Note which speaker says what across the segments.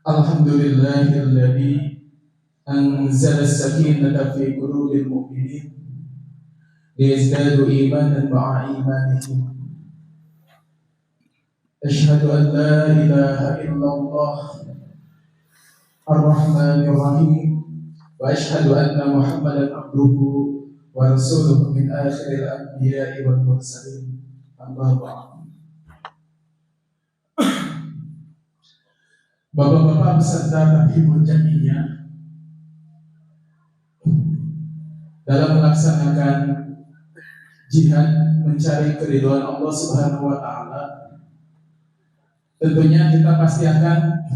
Speaker 1: Alhamdulillahilladzi anzala as-sakinata fi qulubil mu'minin liyazdadu imanan ma'a imanihim. Asyhadu an la ilaha illallah ar-rahmanir rahim wa asyhadu anna Muhammadan abduhu wa rasuluhu min akhiril anbiya'i wal mursalin. Amma ba'd. Bapak-bapak beserta tabibul jamiah, dalam melaksanakan jihad mencari keridhaan Allah Subhanahu wa taala, tentunya kita pasti akan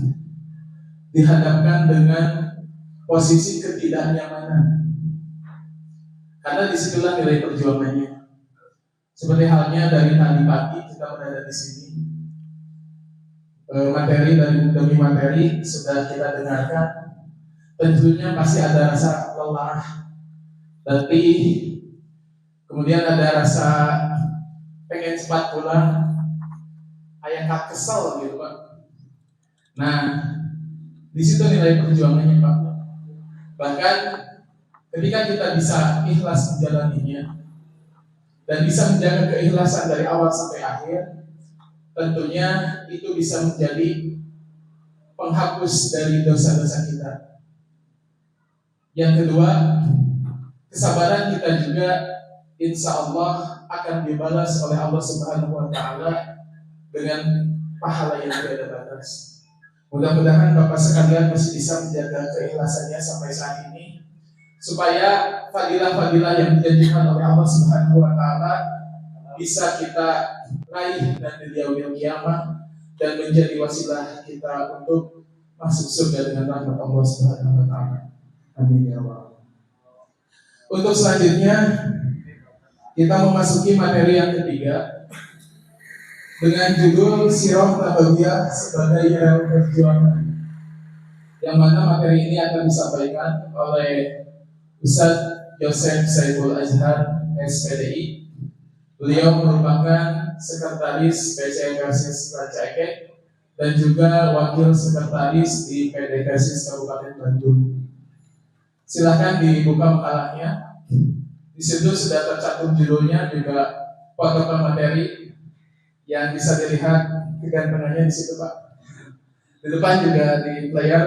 Speaker 1: dihadapkan dengan posisi ketidaknyamanan. Karena disitulah nilai perjuangannya. Seperti halnya dari tadi pagi kita berada di sini, materi demi materi sudah kita dengarkan. Tentunya pasti ada rasa lelah, letih, kemudian ada rasa pengen cepat pulang, ayat kesel gitu Pak. Nah, di situ nilai perjuangannya Pak. Bahkan ketika kita bisa ikhlas menjalaninya dan bisa menjaga keikhlasan dari awal sampai akhir, tentunya itu bisa menjadi penghapus dari dosa-dosa kita. Yang kedua, kesabaran kita juga insya Allah akan dibalas oleh Allah Subhanahu wa taala dengan pahala yang tidak ada batas. Mudah-mudahan Bapak sekalian masih bisa menjaga keikhlasannya sampai saat ini, supaya fadilah-fadilah yang dijanjikan oleh Allah Subhanahu wa taala bisa kita raih dan di yaumil qiyamah dan menjadi wasilah kita untuk masuk surga dengan rahmat Allah Subhanahu wa taala. Amin ya Allah. Untuk selanjutnya kita memasuki materi yang ketiga dengan judul Sirah Nabawiyah sebagai rel perjuangan, yang mana materi ini akan disampaikan oleh Ustaz Yosef Saiful Azhar SPDI. Beliau merupakan sekretaris PC Persis Ranca Ekek dan juga wakil sekretaris di PD Persis Kabupaten Bandung. Silakan dibuka makalahnya. Di situ sudah tercantum judulnya, juga potongan materi yang bisa dilihat kegantengannya di situ Pak. Di depan juga di player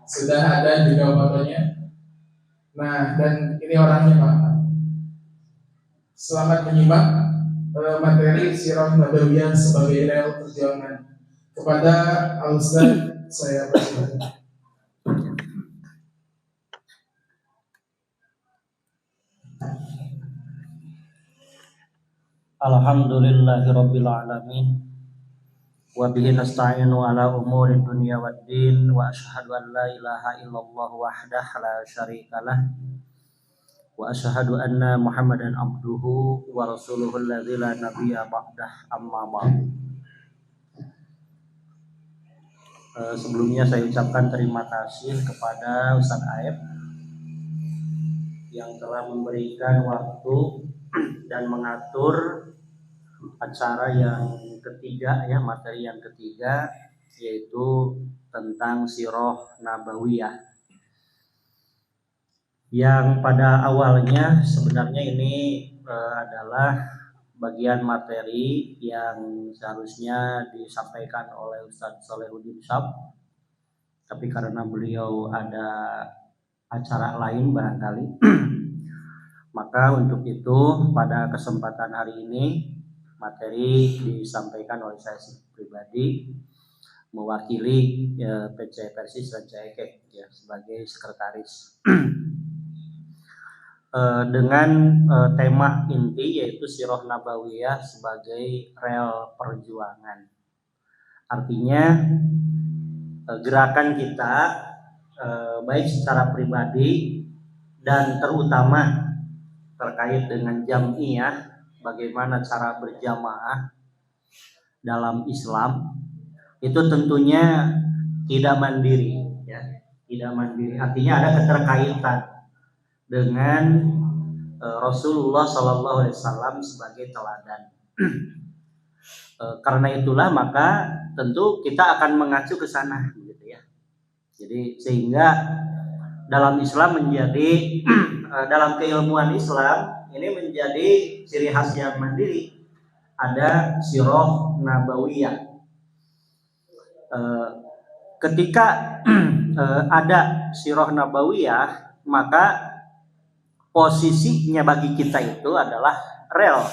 Speaker 1: sudah ada juga fotonya. Nah, dan ini orangnya Pak. Selamat menyimak materi Sirah Nabawiyah sebagai rel perjuangan. Kepada Al-Ustaz saya persilakan.
Speaker 2: Alhamdulillahirabbil alamin wa bihi nasta'inu ala umuri dunya waddin wa asyhadu an la ilaha illallah wahdahu la syarikalah wa asyhadu anna Muhammadan abduhu wa rasuluhu alladzi la nabiyya ba'dah, amma ba'd. Sebelumnya saya ucapkan terima kasih kepada Ustaz Aep yang telah memberikan waktu dan mengatur acara yang ketiga, ya, materi yang ketiga, yaitu tentang Sirah Nabawiyah, yang pada awalnya sebenarnya ini adalah bagian materi yang seharusnya disampaikan oleh Ustadz Solehuddin Syab, tapi karena beliau ada acara lain barangkali maka untuk itu pada kesempatan hari ini materi disampaikan oleh saya pribadi mewakili PC Persis Ranca Ekek, ya, sebagai sekretaris dengan tema inti yaitu Sirah Nabawiyah sebagai rel perjuangan. Artinya gerakan kita baik secara pribadi dan terutama terkait dengan jam'iyah, bagaimana cara berjamaah dalam Islam, itu tentunya tidak mandiri, ya, tidak mandiri. Artinya ada keterkaitan dengan Rasulullah SAW sebagai teladan. Karena itulah maka tentu kita akan mengacu ke sana, gitu ya. Jadi sehingga dalam Islam menjadi dalam keilmuan Islam ini menjadi ciri khas yang mandiri, ada sirah nabawiyah. Ketika ada sirah nabawiyah, maka posisinya bagi kita itu adalah rel.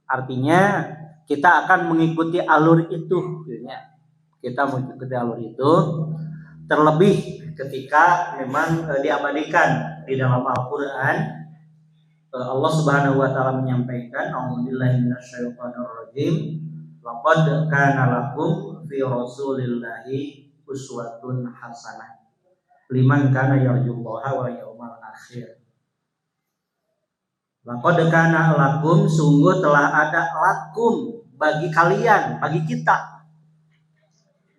Speaker 2: Artinya kita akan mengikuti alur itu, kita mengikuti alur itu. Terlebih ketika memang diabadikan di dalam Al-Quran, Allah Subhanahu Wa Taala menyampaikan, A'udzubillahi minasyaitonir rajim, laqad kana lakum fi rasulillahi uswatun hasanah liman kana yarjullaha wal yawmal akhir. Laqad kana lakum, sungguh telah ada lakum bagi kalian, bagi kita,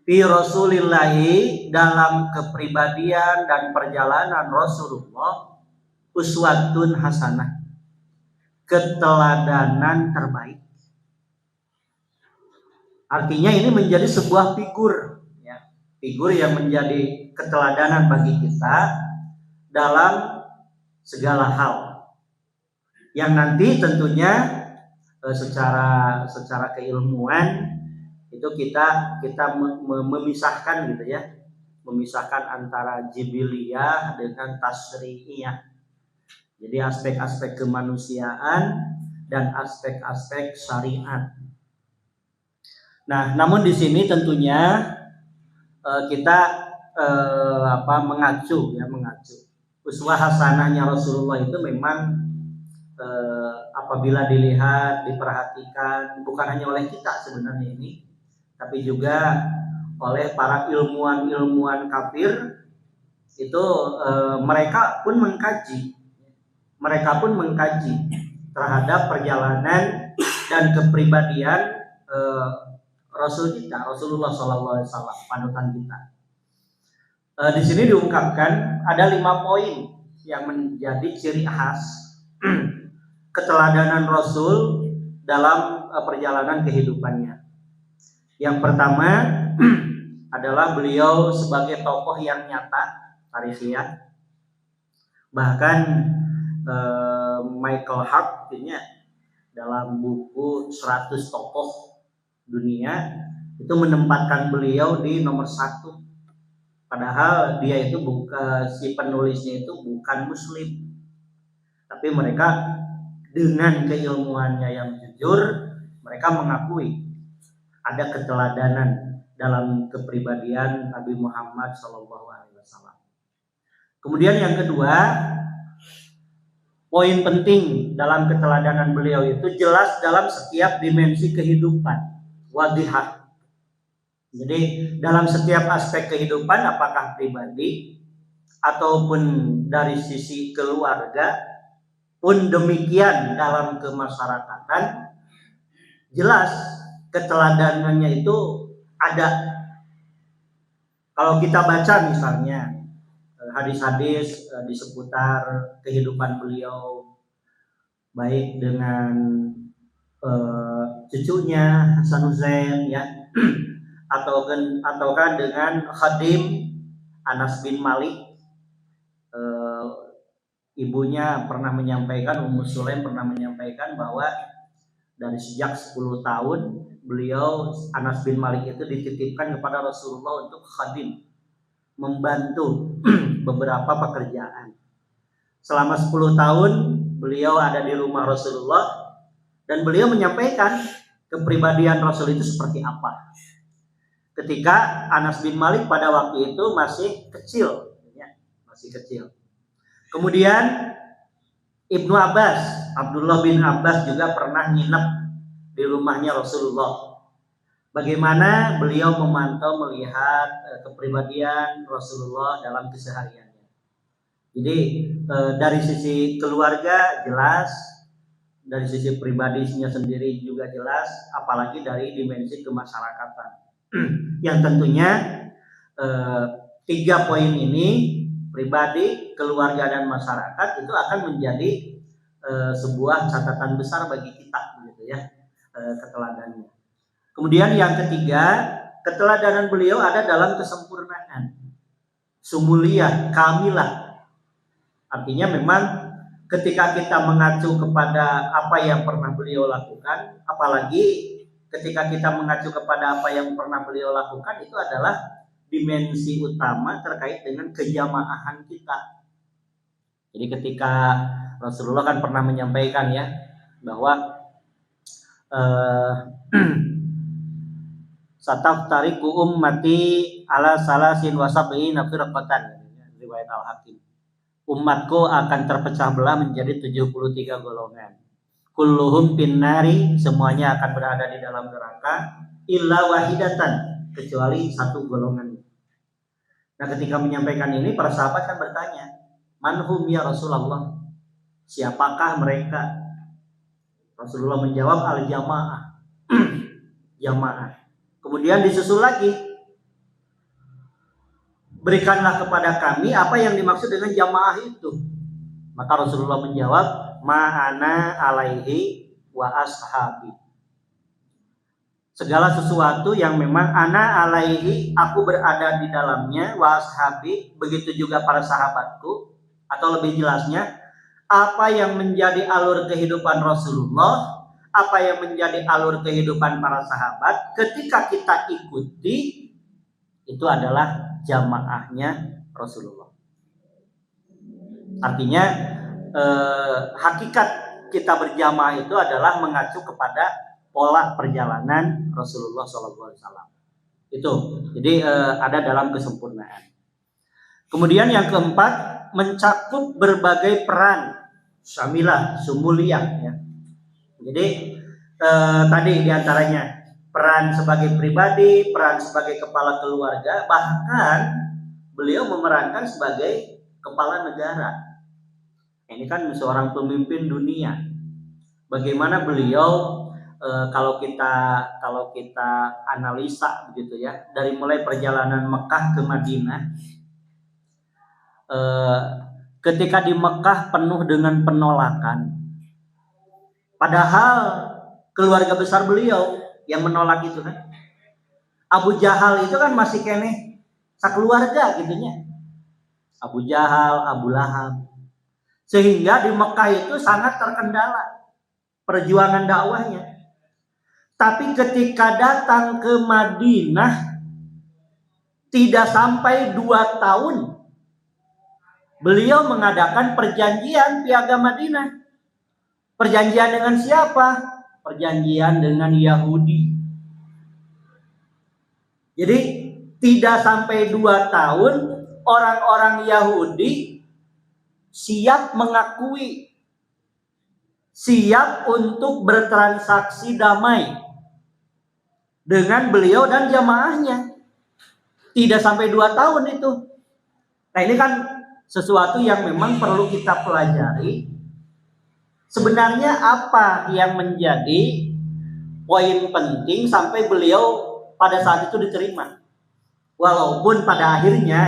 Speaker 2: fi rasulillahi, dalam kepribadian dan perjalanan Rasulullah, uswatun hasanah, keteladanan terbaik. Artinya ini menjadi sebuah figur, figur yang menjadi keteladanan bagi kita dalam segala hal, yang nanti tentunya secara keilmuan itu kita memisahkan gitu ya, memisahkan antara jibiliyah dengan tasri'iyah. Jadi aspek-aspek kemanusiaan dan aspek-aspek syariat. Nah, namun di sini tentunya kita mengacu. Uswah hasanahnya Rasulullah itu memang apabila dilihat, diperhatikan bukan hanya oleh kita sebenarnya ini, tapi juga oleh para ilmuwan kafir itu, mereka pun mengkaji terhadap perjalanan dan kepribadian Rasulullah SAW, panutan kita. Di sini diungkapkan ada 5 poin yang menjadi ciri khas keteladanan Rasul dalam perjalanan kehidupannya. Yang pertama adalah beliau sebagai tokoh yang nyata, tarikhiyah. Bahkan Michael Hart dalam buku 100 tokoh dunia itu menempatkan beliau di nomor 1. Padahal dia itu si penulisnya itu bukan Muslim, tapi mereka dengan keilmuannya yang jujur, mereka mengakui ada keteladanan dalam kepribadian Nabi Muhammad SAW. Kemudian yang kedua, poin penting dalam keteladanan beliau itu jelas dalam setiap dimensi kehidupan, wadihah. Jadi dalam setiap aspek kehidupan, apakah pribadi ataupun dari sisi keluarga, pun demikian dalam kemasyarakatan, jelas keteladanannya itu ada. Kalau kita baca misalnya hadis-hadis di seputar kehidupan beliau, baik dengan cucunya Hasan Husain ya, ataukah dengan khadim Anas bin Malik, ibunya pernah menyampaikan, Ummu Sulaim pernah menyampaikan bahwa dari sejak 10 tahun beliau, Anas bin Malik itu dititipkan kepada Rasulullah untuk khadim, membantu beberapa pekerjaan. Selama 10 tahun beliau ada di rumah Rasulullah, dan beliau menyampaikan kepribadian Rasul itu seperti apa. Ketika Anas bin Malik pada waktu itu masih kecil. Kemudian Ibnu Abbas, Abdullah bin Abbas juga pernah nginep di rumahnya Rasulullah. Bagaimana beliau memantau, melihat kepribadian Rasulullah dalam kesehariannya. Jadi dari sisi keluarga jelas, dari sisi pribadinya sendiri juga jelas, apalagi dari dimensi kemasyarakatan. Yang tentunya 3 poin ini, pribadi, keluarga, dan masyarakat, itu akan menjadi sebuah catatan besar bagi kita, begitu ya, keteladanannya. Kemudian yang ketiga, keteladanan beliau ada dalam kesempurnaan. sumuliyah, kamilah. Artinya memang ketika kita mengacu kepada apa yang pernah beliau lakukan, apalagi ketika kita mengacu kepada apa yang pernah beliau lakukan, itu adalah dimensi utama terkait dengan kejamaahan kita. Jadi ketika Rasulullah kan pernah menyampaikan ya bahwa sataftariqu ummati ala salasin wa sab'ina firqatan, riwayat Al-Hakim. Umatku akan terpecah belah menjadi 73 golongan. Kulluhum finnari, semuanya akan berada di dalam neraka, illa wahidatan, kecuali satu golongan. Nah, ketika menyampaikan ini, para sahabat kan bertanya, manhum ya Rasulullah? Siapakah mereka? Rasulullah menjawab, al-jamaah. Jamaah. Kemudian disusul lagi, berikanlah kepada kami apa yang dimaksud dengan jamaah itu. Maka Rasulullah menjawab, ma'ana alaihi wa ashabi. Segala sesuatu yang memang ana alaihi, aku berada di dalamnya, wa ashabi, begitu juga para sahabatku, atau lebih jelasnya, apa yang menjadi alur kehidupan Rasulullah, apa yang menjadi alur kehidupan para sahabat, ketika kita ikuti, itu adalah jamaahnya Rasulullah. Artinya hakikat kita berjamaah itu adalah mengacu kepada pola perjalanan Rasulullah SAW. Itu, jadi ada dalam kesempurnaan. Kemudian yang keempat, mencakup berbagai peran, syamilah, sumuliyah. Ya. Jadi tadi diantaranya peran sebagai pribadi, peran sebagai kepala keluarga, bahkan beliau memerankan sebagai kepala negara. Ini kan seorang pemimpin dunia. Bagaimana beliau kalau kita analisa begitu ya, dari mulai perjalanan Mekah ke Madinah, ketika di Mekah penuh dengan penolakan, padahal keluarga besar beliau yang menolak itu kan, Abu Jahal itu kan masih kene sakeluarga gitunya, Abu Jahal, Abu Lahab, sehingga di Mekah itu sangat terkendala perjuangan dakwahnya. Tapi ketika datang ke Madinah, tidak sampai 2 tahun, beliau mengadakan perjanjian Piagam Madinah. Perjanjian dengan siapa? Perjanjian dengan Yahudi. Jadi tidak sampai 2 tahun, orang-orang Yahudi siap mengakui, siap untuk bertransaksi damai dengan beliau dan jamaahnya. Tidak sampai 2 tahun itu. Nah, ini kan sesuatu yang memang perlu kita pelajari. Sebenarnya apa yang menjadi poin penting sampai beliau pada saat itu diterima? Walaupun pada akhirnya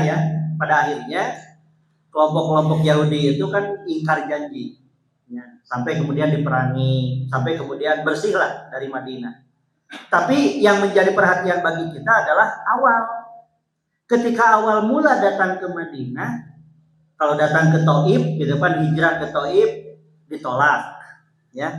Speaker 2: kelompok-kelompok Yahudi itu kan ingkar janji, ya, sampai kemudian diperangi, sampai kemudian bersihlah dari Madinah. Tapi yang menjadi perhatian bagi kita adalah ketika awal mula datang ke Madinah, kalau datang ke Taif, gitu kan, hijrah ke Taif ditolak, ya.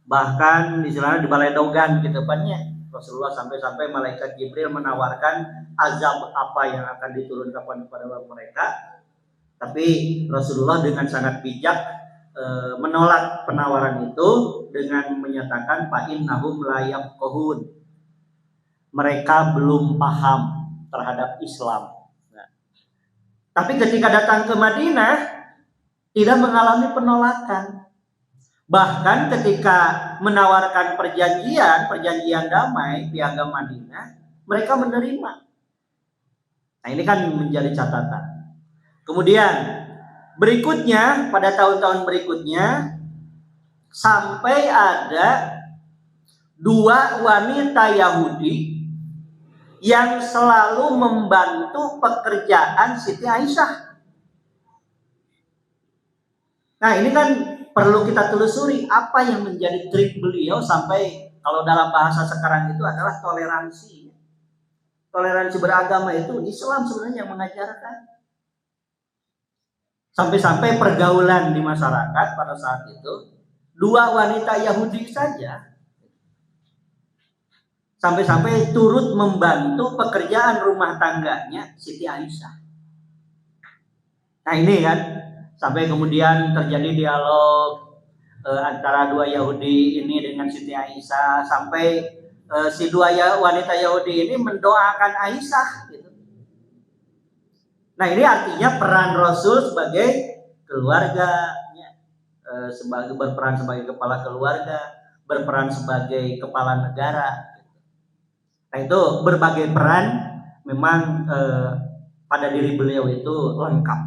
Speaker 2: Bahkan istilahnya dibaledogan gitu kan ya. Rasulullah sampai malaikat Jibril menawarkan azab apa yang akan diturunkan kepada mereka. Tapi Rasulullah dengan sangat bijak menolak penawaran itu dengan menyatakan fa innahum la yafqahun. Mereka belum paham terhadap Islam. Nah, tapi ketika datang ke Madinah tidak mengalami penolakan. Bahkan ketika menawarkan perjanjian damai Piagam Madinah, mereka menerima. Nah, ini kan menjadi catatan. Kemudian berikutnya, pada tahun-tahun berikutnya, sampai ada 2 wanita Yahudi yang selalu membantu pekerjaan Siti Aisyah. Nah, ini kan perlu kita telusuri apa yang menjadi trik beliau sampai, kalau dalam bahasa sekarang itu adalah toleransi. Toleransi beragama itu Islam sebenarnya yang mengajarkan. Sampai-sampai pergaulan di masyarakat pada saat itu 2 wanita Yahudi saja sampai-sampai turut membantu pekerjaan rumah tangganya Siti Aisyah. Nah ini kan, sampai kemudian terjadi dialog antara 2 Yahudi ini dengan Siti Aisyah, sampai si 2 wanita Yahudi ini mendoakan Aisyah gitu. Nah ini artinya peran Rasul sebagai keluarga, sebagai berperan sebagai kepala keluarga, berperan sebagai kepala negara. Nah itu berbagai peran memang pada diri beliau itu lengkap.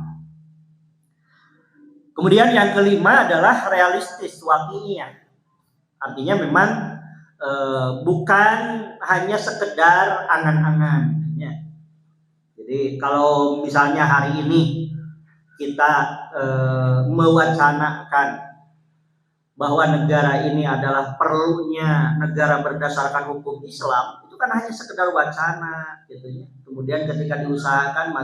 Speaker 2: Kemudian yang kelima adalah realistis, waqi'iyah. Artinya memang bukan hanya sekedar angan-angan. Jadi kalau misalnya hari ini kita mewacanakan bahwa negara ini adalah perlunya negara berdasarkan hukum Islam, itu kan hanya sekedar wacana gitu ya. Kemudian ketika diusahakan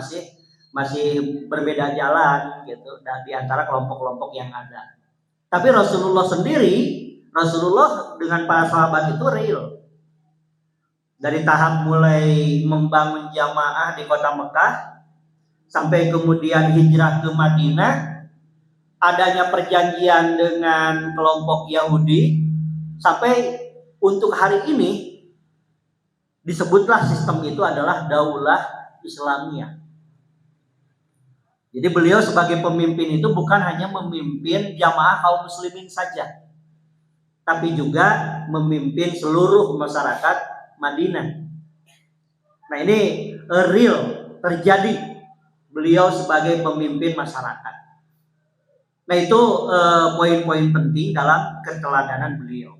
Speaker 2: masih berbeda jalan gitu dan di antara kelompok-kelompok yang ada. Tapi Rasulullah dengan para sahabat itu real. Dari tahap mulai membangun jamaah di kota Mekah sampai kemudian hijrah ke Madinah, adanya perjanjian dengan kelompok Yahudi, sampai untuk hari ini disebutlah sistem itu adalah Daulah Islamiyah. Jadi beliau sebagai pemimpin itu bukan hanya memimpin jamaah kaum muslimin saja, tapi juga memimpin seluruh masyarakat Madinah. Nah ini real terjadi beliau sebagai pemimpin masyarakat. Nah itu poin-poin penting dalam keteladanan beliau.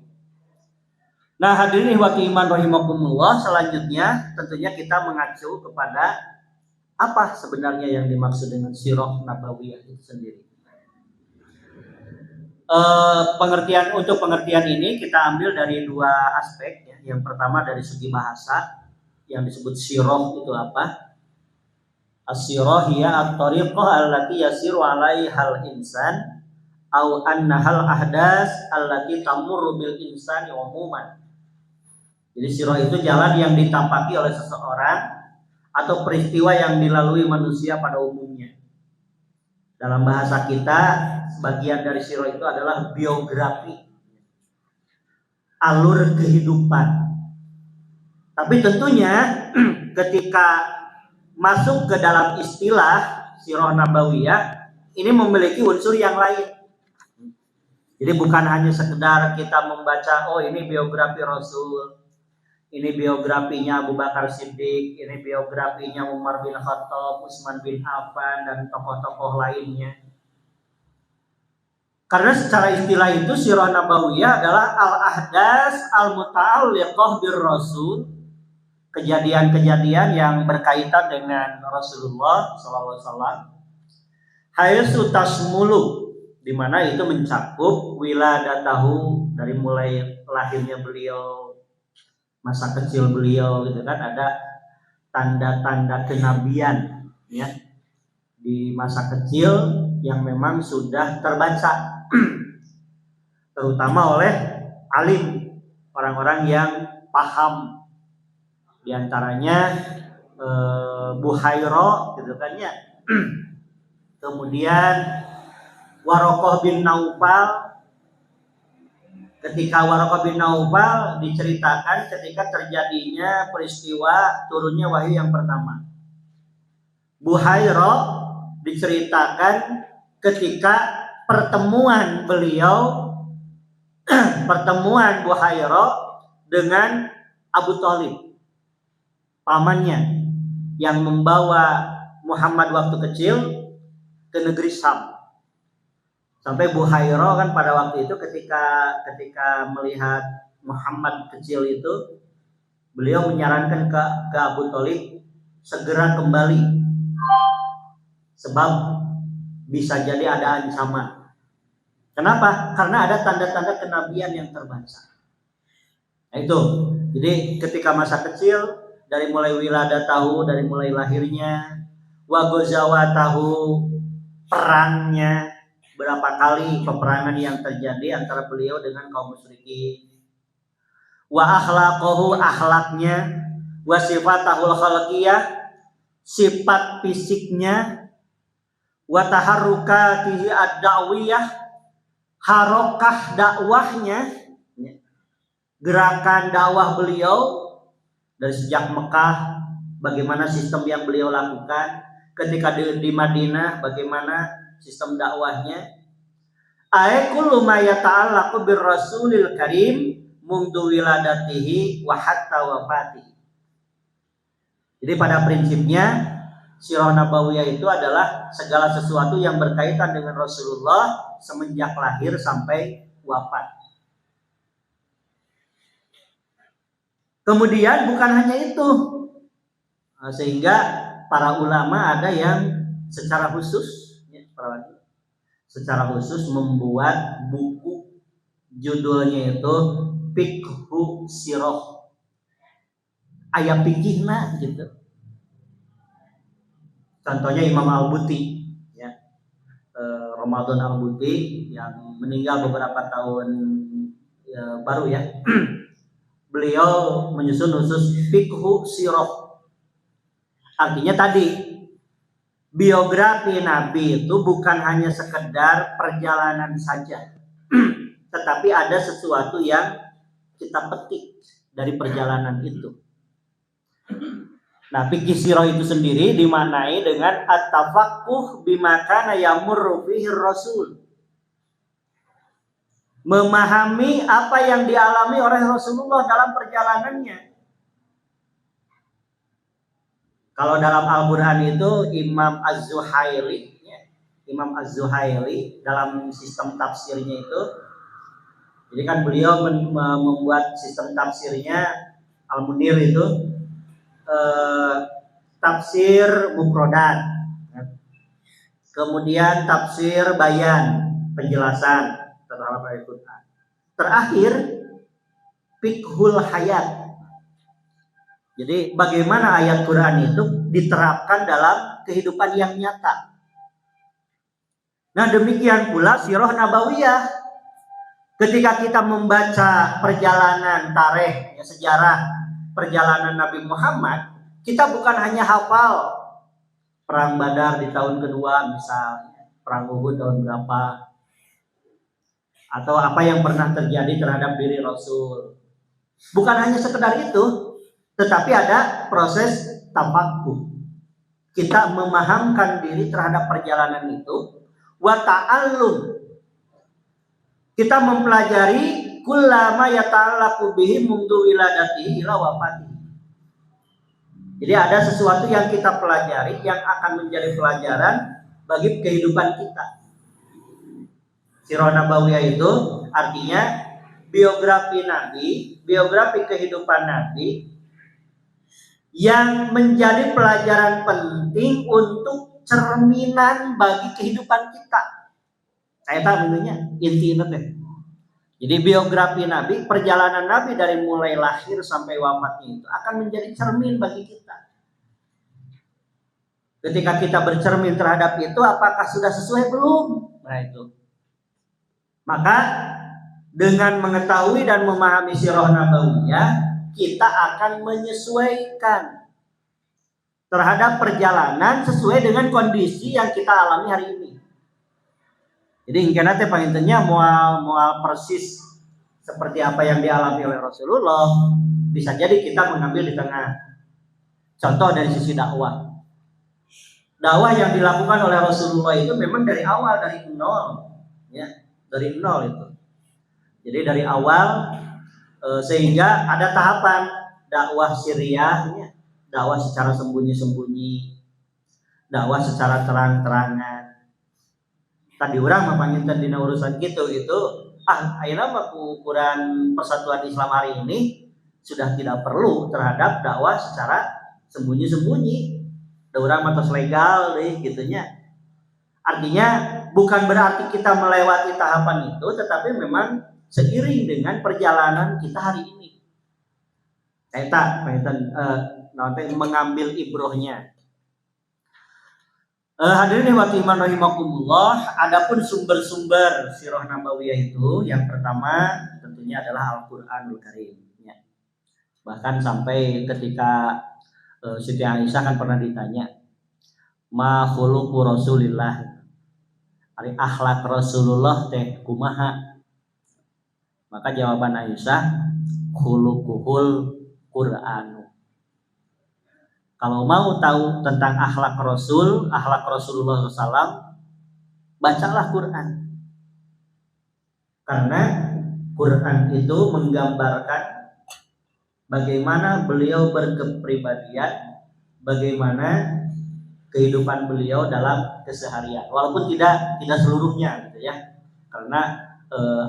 Speaker 2: Nah hadirin ikhwati iman rahimakumullah, selanjutnya tentunya kita mengacu kepada apa sebenarnya yang dimaksud dengan sirah nabawiyah itu sendiri. Pengertian ini kita ambil dari 2 aspek ya. Yang pertama dari segi bahasa, yang disebut sirah itu apa? As-sirah hiya at-tariqah allati yasiru 'alaihal insan au annahal ahdas allati tamurru bil insani umuman. Jadi sirah itu jalan yang ditapaki oleh seseorang atau peristiwa yang dilalui manusia pada umumnya. Dalam bahasa kita, sebagian dari sirah itu adalah biografi, alur kehidupan. Tapi tentunya ketika masuk ke dalam istilah sirah nabawiyah, ini memiliki unsur yang lain. Jadi bukan hanya sekedar kita membaca, oh ini biografi Rasul, ini biografinya Abu Bakar Siddiq, ini biografinya Umar bin Khattab, Utsman bin Affan, dan tokoh-tokoh lainnya. Karena secara istilah itu sirah nabawiyah adalah al-ahdas al-muta'alliqah bir Rasul, kejadian-kejadian yang berkaitan dengan Rasulullah SAW. Haitsu tasmulu, di mana itu mencakup wiladatahu, dari mulai lahirnya beliau, masa kecil beliau gitu kan, ada tanda-tanda kenabian ya di masa kecil yang memang sudah terbaca terutama oleh alim, orang-orang yang paham, di antaranya Buhairah gitu kan ya. Kemudian Waraqah bin Naufal. Ketika Waraqah bin Naufal diceritakan ketika terjadinya peristiwa turunnya wahyu yang pertama. Buhairah diceritakan ketika pertemuan Buhairah dengan Abu Thalib, pamannya, yang membawa Muhammad waktu kecil ke negeri Syam. Sampai Buhairah kan pada waktu itu ketika melihat Muhammad kecil itu, beliau menyarankan ke Abu Thalib segera kembali, sebab bisa jadi ada ancaman. Kenapa? Karena ada tanda-tanda kenabian yang terbaca. Nah itu, jadi ketika masa kecil, dari mulai wiladatahu, dari mulai lahirnya, wa ghazawatahu, perangnya, berapa kali peperangan yang terjadi antara beliau dengan kaum musyrikin. Wa akhlaqahu, akhlaknya, wa sifatahul khalqiyah, sifat fisiknya, wa taharrukatihi ad-da'wiyah, harokah dakwahnya, gerakan dakwah beliau dari sejak Mekah, bagaimana sistem yang beliau lakukan, ketika di Madinah bagaimana sistem dakwahnya. Ay kullu ma yata'allaqu bir rasulil karim mundu wiladatihi wa hatta wafatihi. Jadi pada prinsipnya Sirah Nabawiyah itu adalah segala sesuatu yang berkaitan dengan Rasulullah semenjak lahir sampai wafat. Kemudian bukan hanya itu, sehingga para ulama ada yang secara khusus membuat buku, judulnya itu Fiqhu Sirah, aya pikihna gitu. Contohnya Imam Al-Buti, ya, Ramadan Al-Buti yang meninggal beberapa tahun baru ya. Beliau menyusun khusus Fiqhu Sirah. Artinya tadi biografi Nabi itu bukan hanya sekedar perjalanan saja, tetapi ada sesuatu yang kita petik dari perjalanan itu. Nah, fikih sirah itu sendiri dimaknai dengan at-tafaqquh bima kana yamurru fihi Rasul. Memahami apa yang dialami oleh Rasulullah dalam perjalanannya. Kalau dalam Al-Qur'an itu Imam Az-Zuhaili dalam sistem tafsirnya itu, jadi kan beliau membuat sistem tafsirnya Al-Munir itu tafsir mufradat, kemudian tafsir bayan, penjelasan terhadap ayat Quran. Terakhir fiqhul hayat. Jadi bagaimana ayat Quran itu diterapkan dalam kehidupan yang nyata. Nah, demikian pula Sirah Nabawiyah. Ketika kita membaca perjalanan tarikh, sejarah perjalanan Nabi Muhammad, kita bukan hanya hafal perang Badar di tahun kedua misalnya, perang Uhud tahun berapa, atau apa yang pernah terjadi terhadap diri Rasul. Bukan hanya sekedar itu, tetapi ada proses tafaqquh. Kita memahamkan diri terhadap perjalanan itu, wa ta'allum. Kita mempelajari kullama yata'allaqu bihi mundu wiladatihi ila wafatihi. Jadi ada sesuatu yang kita pelajari yang akan menjadi pelajaran bagi kehidupan kita. Sirah Nabawiyah itu artinya biografi Nabi, biografi kehidupan Nabi yang menjadi pelajaran penting untuk cerminan bagi kehidupan kita. Saya tahu intinya, intinya teh. Jadi biografi Nabi, perjalanan Nabi dari mulai lahir sampai wafatnya itu akan menjadi cermin bagi kita. Ketika kita bercermin terhadap itu, apakah sudah sesuai belum? Nah itu. Maka dengan mengetahui dan memahami Sirah Nabawiyah, kita akan menyesuaikan terhadap perjalanan sesuai dengan kondisi yang kita alami hari ini. Jadi ingkana teh pangintennya moal persis seperti apa yang dialami oleh Rasulullah, bisa jadi kita mengambil di tengah. Contoh dari sisi dakwah. Dakwah yang dilakukan oleh Rasulullah itu memang dari awal, dari nol, ya, dari nol itu. Jadi dari awal sehingga ada tahapan dakwah sirriyahnya, dakwah secara sembunyi-sembunyi, dakwah secara terang-terangan. Tadi orang memanggilkan dina urusan gitu ayeuna mah ukuran persatuan Islam hari ini sudah tidak perlu terhadap dakwah secara sembunyi-sembunyi. Da urang mah tos legal deh gitunya. Artinya bukan berarti kita melewati tahapan itu, tetapi memang seiring dengan perjalanan kita hari ini. Eta mengambil ibrohnya. Hadirin wa iman rahimakumullah, adapun sumber-sumber sirah nabawiyah itu yang pertama tentunya adalah Al-Qur'anul Karim ya. Bahkan sampai ketika Siti Aisyah kan pernah ditanya, ma khuluqu Rasulillah, ari akhlak Rasulullah teh kumaha? Maka jawaban Aisyah, khuluquhul Qur'an. Kalau mau tahu tentang akhlak Rasulullah SAW, bacalah Quran. Karena Quran itu menggambarkan bagaimana beliau berkepribadian, bagaimana kehidupan beliau dalam keseharian. Walaupun tidak seluruhnya gitu ya. Karena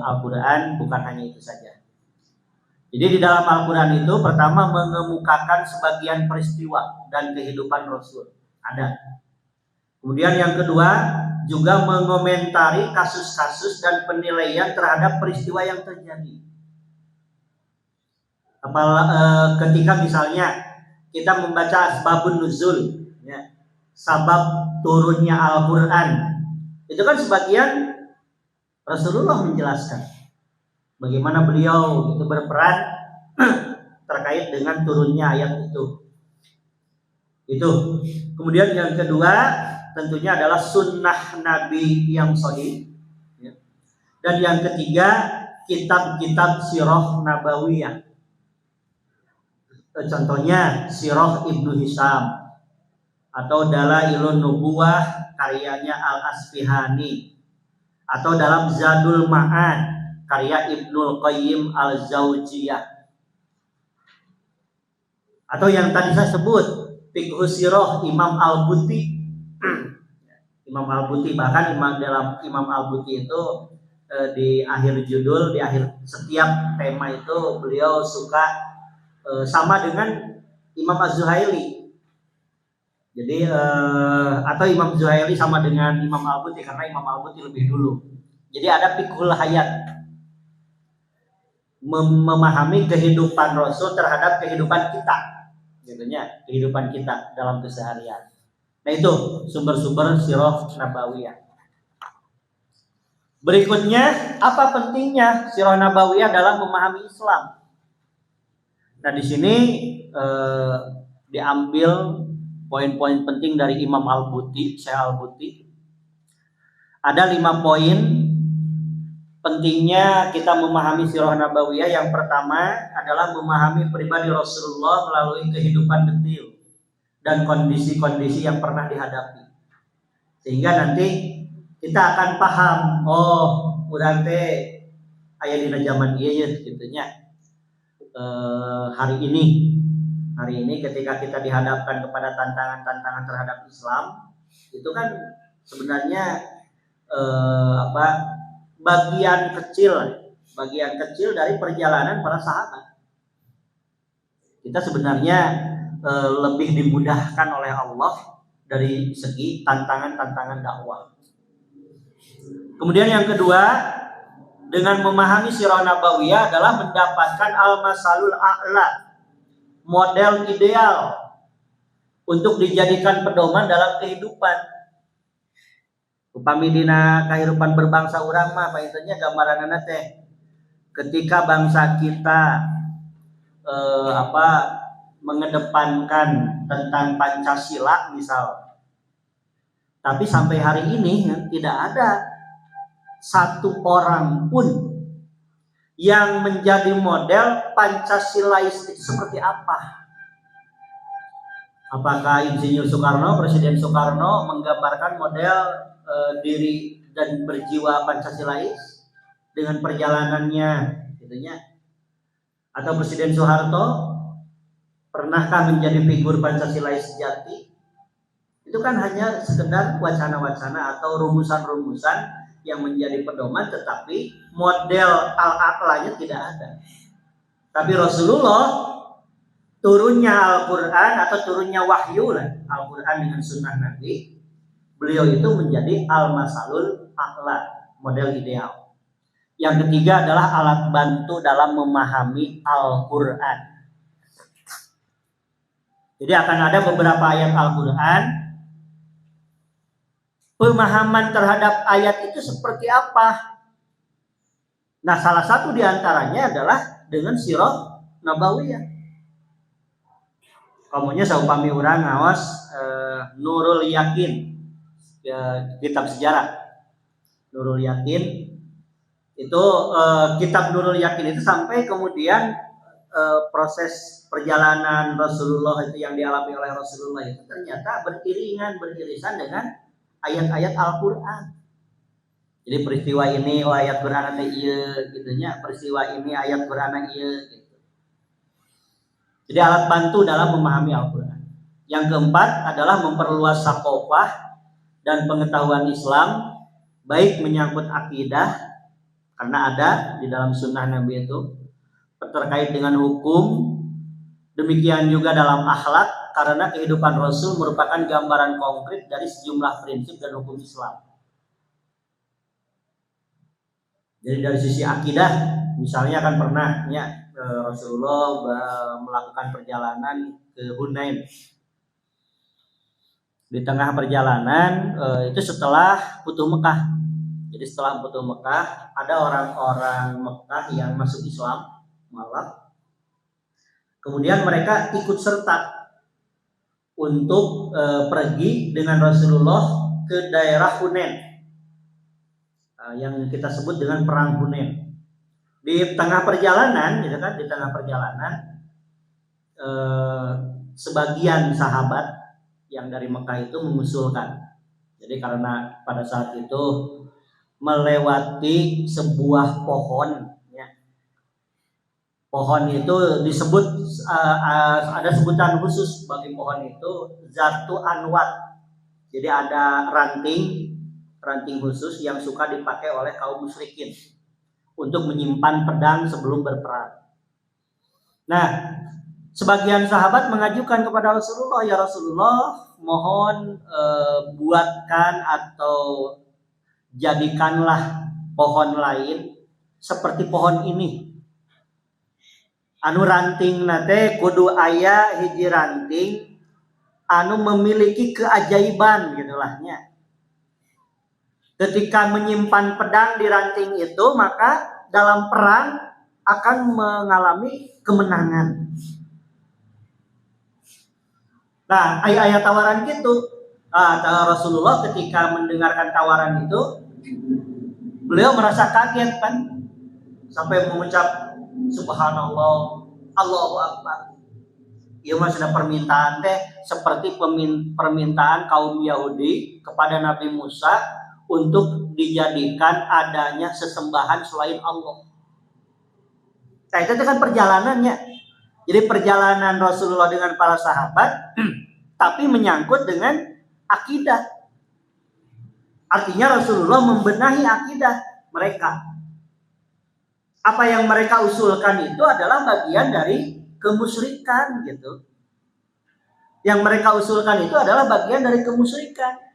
Speaker 2: Al-Quran bukan hanya itu saja. Jadi di dalam Al-Quran itu pertama mengemukakan sebagian peristiwa dan kehidupan Rasul. Ada. Kemudian yang kedua juga mengomentari kasus-kasus dan penilaian terhadap peristiwa yang terjadi. Ketika misalnya kita membaca asbabun nuzul, ya, sabab turunnya Al-Quran, itu kan sebagian Rasulullah menjelaskan bagaimana beliau itu berperan terkait dengan turunnya ayat itu. Kemudian yang kedua tentunya adalah sunnah Nabi yang sahih. Dan yang ketiga kitab-kitab sirah nabawiyah. Contohnya sirah Ibnu Hisham atau Dalailun Nubuwah karyanya Al-Asfihani, atau dalam Zadul Ma'ad karya Ibnul Qayyim Al-Jauziyah, atau yang tadi saya sebut Fiqhu Sirah Imam Al-Buti. Imam Al-Buti, bahkan dalam Imam Al-Buti itu di akhir judul, di akhir setiap tema itu beliau suka sama dengan Imam Az-Zuhaili. Jadi atau Imam Zuhaili sama dengan Imam Al-Buti karena Imam Al-Buti lebih dulu. Jadi ada fiqhul hayat, memahami kehidupan Rasul terhadap kehidupan kita, gitunya, kehidupan kita dalam keseharian. Nah itu sumber-sumber sirah nabawiyah. Berikutnya, apa pentingnya sirah nabawiyah dalam memahami Islam? Nah di sini diambil poin-poin penting dari Imam Al-Buti, Syekh Al-Buti. Ada 5 poin pentingnya kita memahami sirah nabawiyah. Yang pertama adalah memahami pribadi Rasulullah melalui kehidupan detil dan kondisi-kondisi yang pernah dihadapi, sehingga nanti kita akan paham, oh urang teh aya dina zaman ieu ya gitunya. Hari ini ketika kita dihadapkan kepada tantangan-tantangan terhadap Islam, itu kan sebenarnya bagian kecil dari perjalanan para sahabat. Kita sebenarnya lebih dimudahkan oleh Allah dari segi tantangan-tantangan dakwah. Kemudian yang kedua, dengan memahami sirah nabawiyah adalah mendapatkan al-masalul a'la, model ideal untuk dijadikan pedoman dalam kehidupan. Upami dina kehidupan berbangsa urang mah paintennya gambaranna teh ketika bangsa kita mengedepankan tentang Pancasila misal, tapi sampai hari ini tidak ada satu orang pun yang menjadi model Pancasilais itu seperti apa. Apakah Insinyur Soekarno, Presiden Soekarno menggambarkan model diri dan berjiwa Pancasilais dengan perjalanannya gitunya? Atau Presiden Soeharto pernahkah menjadi figur Pancasilais sejati? Itu kan hanya sekedar wacana-wacana atau rumusan-rumusan yang menjadi pedoman, tetapi model al-aqlanya tidak ada. Tapi Rasulullah turunnya Al-Quran atau turunnya wahyu lah, Al-Quran dengan sunnah Nabi, beliau itu menjadi al-masalul aqla, model ideal. Yang ketiga adalah alat bantu dalam memahami Al-Quran. Jadi akan ada beberapa ayat Al-Quran pemahaman terhadap ayat itu seperti apa. Nah, salah satu diantaranya adalah dengan sirah nabawiyah. Kamunya saupami urang ngaos Nurul Yakin, ya, kitab sejarah Nurul Yakin itu, kitab Nurul Yakin itu sampai kemudian proses perjalanan Rasulullah itu yang dialami oleh Rasulullah itu ternyata beririsan dengan ayat-ayat Al-Quran. Jadi peristiwa ini ayat Quran ada iya gitunya, peristiwa ini ayat Quran iya gitu. Jadi alat bantu dalam memahami Al-Quran. Yang keempat adalah memperluas sakofah dan pengetahuan Islam, baik menyangkut akidah, karena ada di dalam sunnah Nabi itu, terkait dengan hukum, demikian juga dalam akhlak, karena kehidupan Rasul merupakan gambaran konkret dari sejumlah prinsip dan hukum Islam. Jadi dari sisi akidah, misalnya kan pernah ya, Rasulullah melakukan perjalanan ke Hunain. Di tengah perjalanan itu setelah Futuh Mekah. Jadi setelah Futuh Mekah ada orang-orang Mekah yang masuk Islam malah. Kemudian mereka ikut serta untuk pergi dengan Rasulullah ke daerah Hunain, yang kita sebut dengan perang Hunain. Di tengah perjalanan, gitu kan, di tengah perjalanan sebagian sahabat yang dari Mekah itu mengusulkan. Jadi karena pada saat itu melewati sebuah pohon, ya. Pohon itu disebut ada sebutan khusus bagi pohon itu, Zatu Anwat. Jadi ada ranting khusus yang suka dipakai oleh kaum musyrikin untuk menyimpan pedang sebelum berperang. Nah, sebagian sahabat mengajukan kepada Rasulullah, ya Rasulullah, mohon buatkan atau jadikanlah pohon lain seperti pohon ini. Anu ranting nate kudu aya hiji ranting anu memiliki keajaiban gitulahnya. Ketika menyimpan pedang di ranting itu, maka dalam perang akan mengalami kemenangan. Nah, ayat tawaran gitu. Rasulullah ketika mendengarkan tawaran itu, beliau merasa kaget kan, sampai mengucap Subhanallah, Allahu Akbar. Ieu mah sudah permintaan teh seperti permintaan kaum Yahudi kepada Nabi Musa untuk dijadikan adanya sesembahan selain Allah. Nah, itu kan perjalanannya. Jadi perjalanan Rasulullah dengan para sahabat tapi menyangkut dengan akidah. Artinya Rasulullah membenahi akidah mereka. Apa yang mereka usulkan itu adalah bagian dari kemusyrikan gitu. Yang mereka usulkan itu adalah bagian dari kemusyrikan.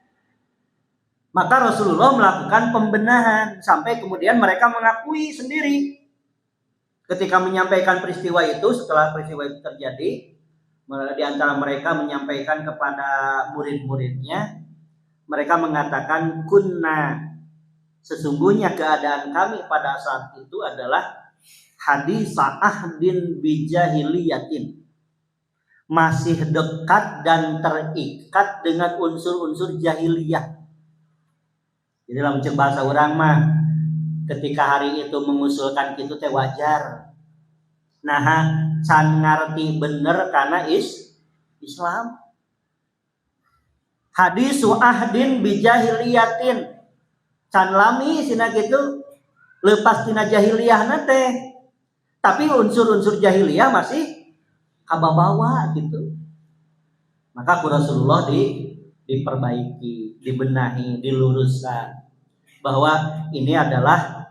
Speaker 2: Maka Rasulullah melakukan pembenahan sampai kemudian mereka mengakui sendiri. Ketika menyampaikan peristiwa itu, setelah peristiwa itu terjadi, di antara mereka menyampaikan kepada murid-muridnya, mereka mengatakan kunna, sesungguhnya keadaan kami pada saat itu adalah hadisa ahdin bijahiliyatin, masih dekat dan terikat dengan unsur-unsur jahiliyah. Jadi dalam bahasa orang mah ketika hari itu mengusulkan itu teh wajar. Nah, can ngarti bener karena Islam. Hadisu ahdin bijahiliyatin. Can lami sina gitu lepas tina jahiliyah nate. Tapi unsur-unsur jahiliyah masih kababawa gitu. Maka Rasulullah diperbaiki, dibenahi, diluruskan bahwa ini adalah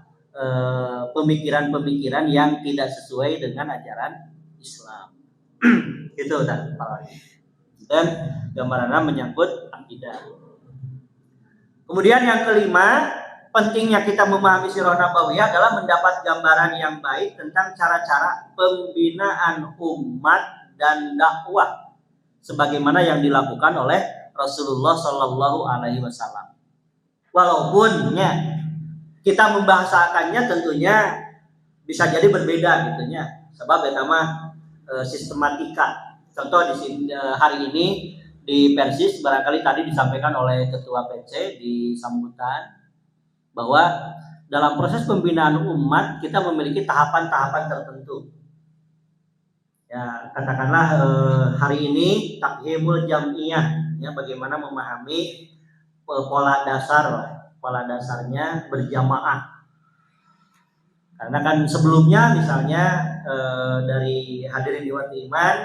Speaker 2: pemikiran-pemikiran yang tidak sesuai dengan ajaran Islam. Gitu dan gambarannya menyangkut akidah. Kemudian yang kelima, pentingnya kita memahami sirah nabawiyah adalah mendapat gambaran yang baik tentang cara-cara pembinaan umat dan dakwah sebagaimana yang dilakukan oleh Rasulullah Shallallahu Alaihi Wasallam. Walaupun ya kita membahasakannya tentunya bisa jadi berbeda gitu nya. Sebab pertama sistematika. Contoh di sini, hari ini di Persis barangkali tadi disampaikan oleh Ketua PC di sambutan bahwa dalam proses pembinaan umat kita memiliki tahapan-tahapan tertentu. Ya, katakanlah hari ini takhimul jam'iyah, ya, bagaimana memahami pola dasarnya berjamaah. Karena kan sebelumnya misalnya dari hadirin Dewan Iman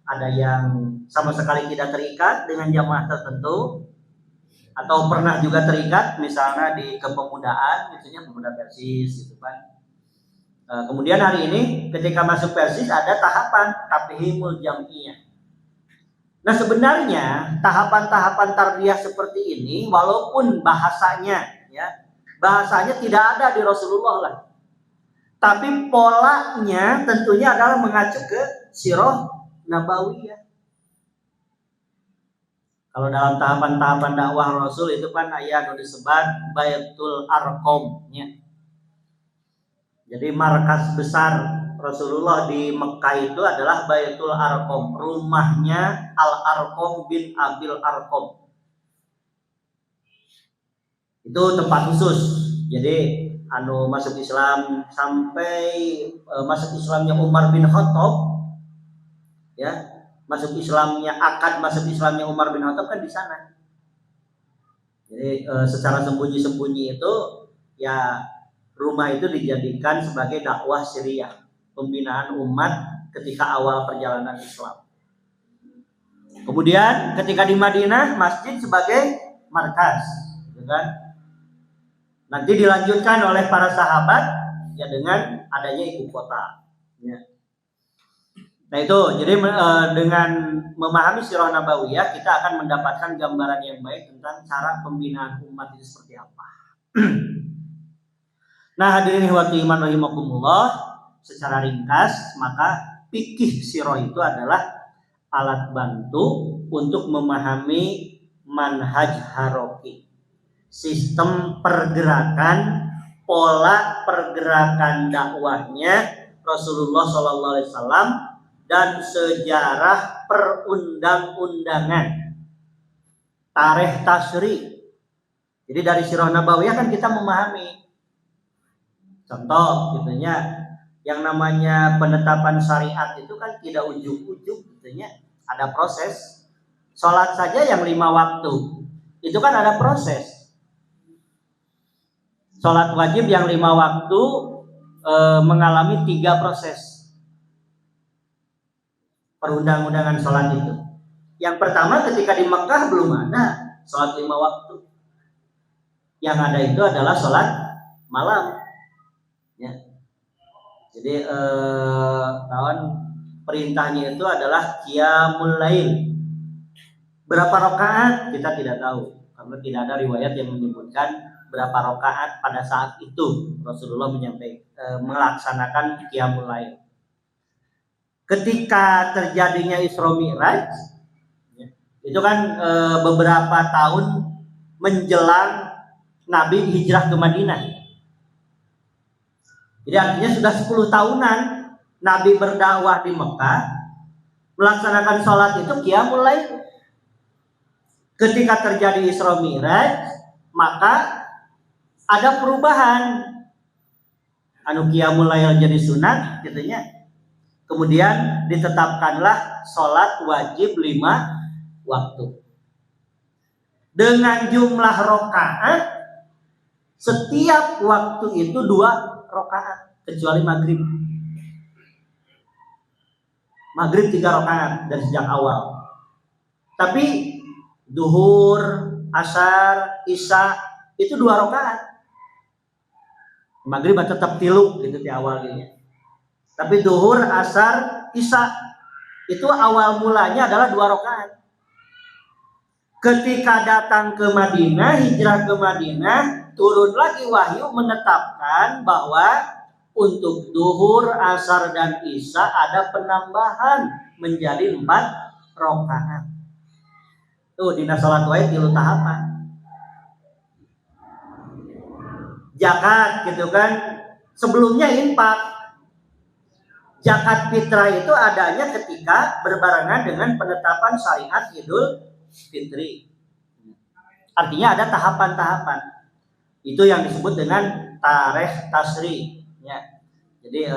Speaker 2: ada yang sama sekali tidak terikat dengan jamaah tertentu atau pernah juga terikat misalnya di kepemudaan, misalnya pemuda Persis gitu kan. Kemudian hari ini ketika masuk Persis ada tahapan takhimul jam'iyah. Nah sebenarnya tahapan-tahapan tarbiyah seperti ini walaupun bahasanya tidak ada di Rasulullah lah. Tapi polanya tentunya adalah mengacu ke sirah nabawiyah. Kalau dalam tahapan-tahapan dakwah Rasul itu kan ayat yang disebut Baitul Arqam, ya. Jadi markas besar Rasulullah di Mekah itu adalah Baitul Arqam, rumahnya Al-Arqam bin Abil Arqam. Itu tempat khusus. Jadi masuk Islam sampai masuk Islamnya Umar bin Khattab, ya, masuk Islamnya Umar bin Khattab kan di sana. Jadi secara sembunyi-sembunyi itu ya rumah itu dijadikan sebagai dakwah Syriah, pembinaan umat ketika awal perjalanan Islam. Kemudian ketika di Madinah masjid sebagai markas, gitu kan? Nanti dilanjutkan oleh para sahabat ya dengan adanya ibu kota. Ya. Nah itu jadi dengan memahami sirah nabawiyah kita akan mendapatkan gambaran yang baik tentang cara pembinaan umat itu seperti apa. Nah hadirin ihwati iman rahimakumullah, secara ringkas maka fikih sirah itu adalah alat bantu untuk memahami manhaj haroki, sistem pergerakan, pola pergerakan dakwahnya Rasulullah SAW dan sejarah perundang-undangan, tarikh tasri. Jadi dari sirah nabawiyah kan kita memahami. Contoh gitunya, yang namanya penetapan syariat itu kan tidak ujuk-ujuk gitunya, ada proses. Sholat saja yang 5 waktu itu kan ada proses. Sholat wajib yang 5 waktu mengalami 3 proses perundang-undangan sholat itu. Yang pertama ketika di Mekah belum ada sholat 5 waktu. Yang ada itu adalah sholat malam. Ya. Jadi perintahnya itu adalah qiyamul lail. Berapa rakaat kita tidak tahu karena tidak ada riwayat yang menyebutkan berapa rakaat pada saat itu Rasulullah melaksanakan qiyamul lail. Ketika terjadinya Isra Mi'raj, itu kan beberapa tahun menjelang Nabi hijrah ke Madinah. Jadi artinya sudah 10 tahunan Nabi berdakwah di Mekah, melaksanakan sholat itu qiyamul lail. Ketika terjadi Isra Mi'raj, maka ada perubahan. Qiyamul lail jadi sunat gitunya. Kemudian ditetapkanlah sholat wajib 5 waktu. Dengan jumlah rakaat setiap waktu itu 2 rakaat kecuali maghrib. Maghrib 3 rakaat dari sejak awal. Tapi duhur, asar, isya itu 2 rakaat. Maghrib tetap 3 gitu di awalnya. Tapi duhur, asar, isya itu awal mulanya adalah 2 rakaat. Ketika datang ke Madinah, hijrah ke Madinah, turun lagi wahyu menetapkan bahwa untuk duhur, asar, dan isya ada penambahan menjadi 4 rakaat. Tuh dina salat wae 3 tahapan. zakat gitu kan. Sebelumnya infak. Zakat fitrah itu adanya ketika berbarengan dengan penetapan syariat Idul Fitri. Artinya ada tahapan-tahapan. Itu yang disebut dengan tarikh tasri. Ya. Jadi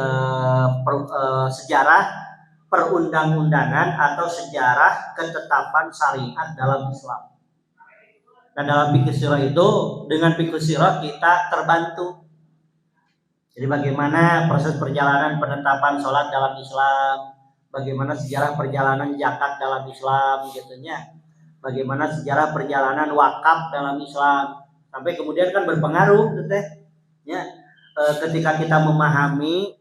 Speaker 2: sejarah perundang-undangan atau sejarah ketetapan syariat dalam Islam. Dan dalam fikih sirah itu, dengan fikih sirah kita terbantu. Jadi bagaimana proses perjalanan penetapan sholat dalam Islam, bagaimana sejarah perjalanan zakat dalam Islam, gitunya. Bagaimana sejarah perjalanan wakaf dalam Islam, sampai kemudian kan berpengaruh, ya. Ketika kita memahami,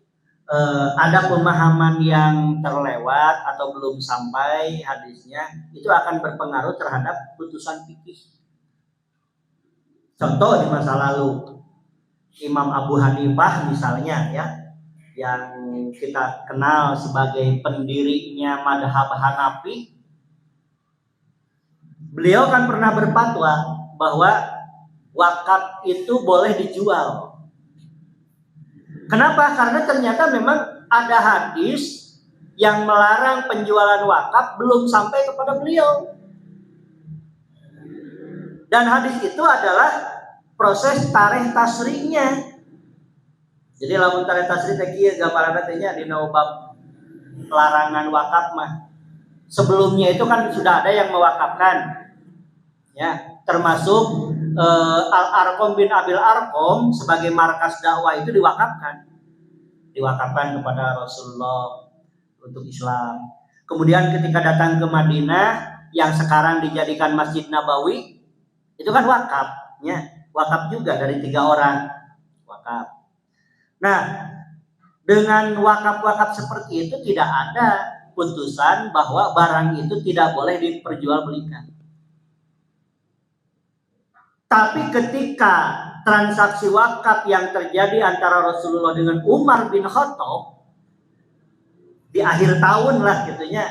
Speaker 2: ada pemahaman yang terlewat atau belum sampai hadisnya, itu akan berpengaruh terhadap putusan fikih. Contoh di masa lalu, Imam Abu Hanifah misalnya, ya, yang kita kenal sebagai pendirinya madhab Hanafi, beliau kan pernah berfatwa bahwa wakaf itu boleh dijual. Kenapa? Karena ternyata memang ada hadis yang melarang penjualan wakaf belum sampai kepada beliau. Dan hadis itu adalah proses tarikh tasrinya. Jadi lamun tarikh tasri teh kieu gambaranna teh nya dina bab larangan wakaf mah. Sebelumnya itu kan sudah ada yang mewakafkan. Ya, termasuk Al-Arqam bin Abil Arqam sebagai markas dakwah itu diwakafkan kepada Rasulullah untuk Islam. Kemudian ketika datang ke Madinah yang sekarang dijadikan Masjid Nabawi, itu kan wakafnya, wakaf juga dari 3 orang wakaf. Nah, dengan wakaf-wakaf seperti itu tidak ada putusan bahwa barang itu tidak boleh diperjualbelikan. Tapi ketika transaksi wakaf yang terjadi antara Rasulullah dengan Umar bin Khattab di akhir tahun lah gitunya,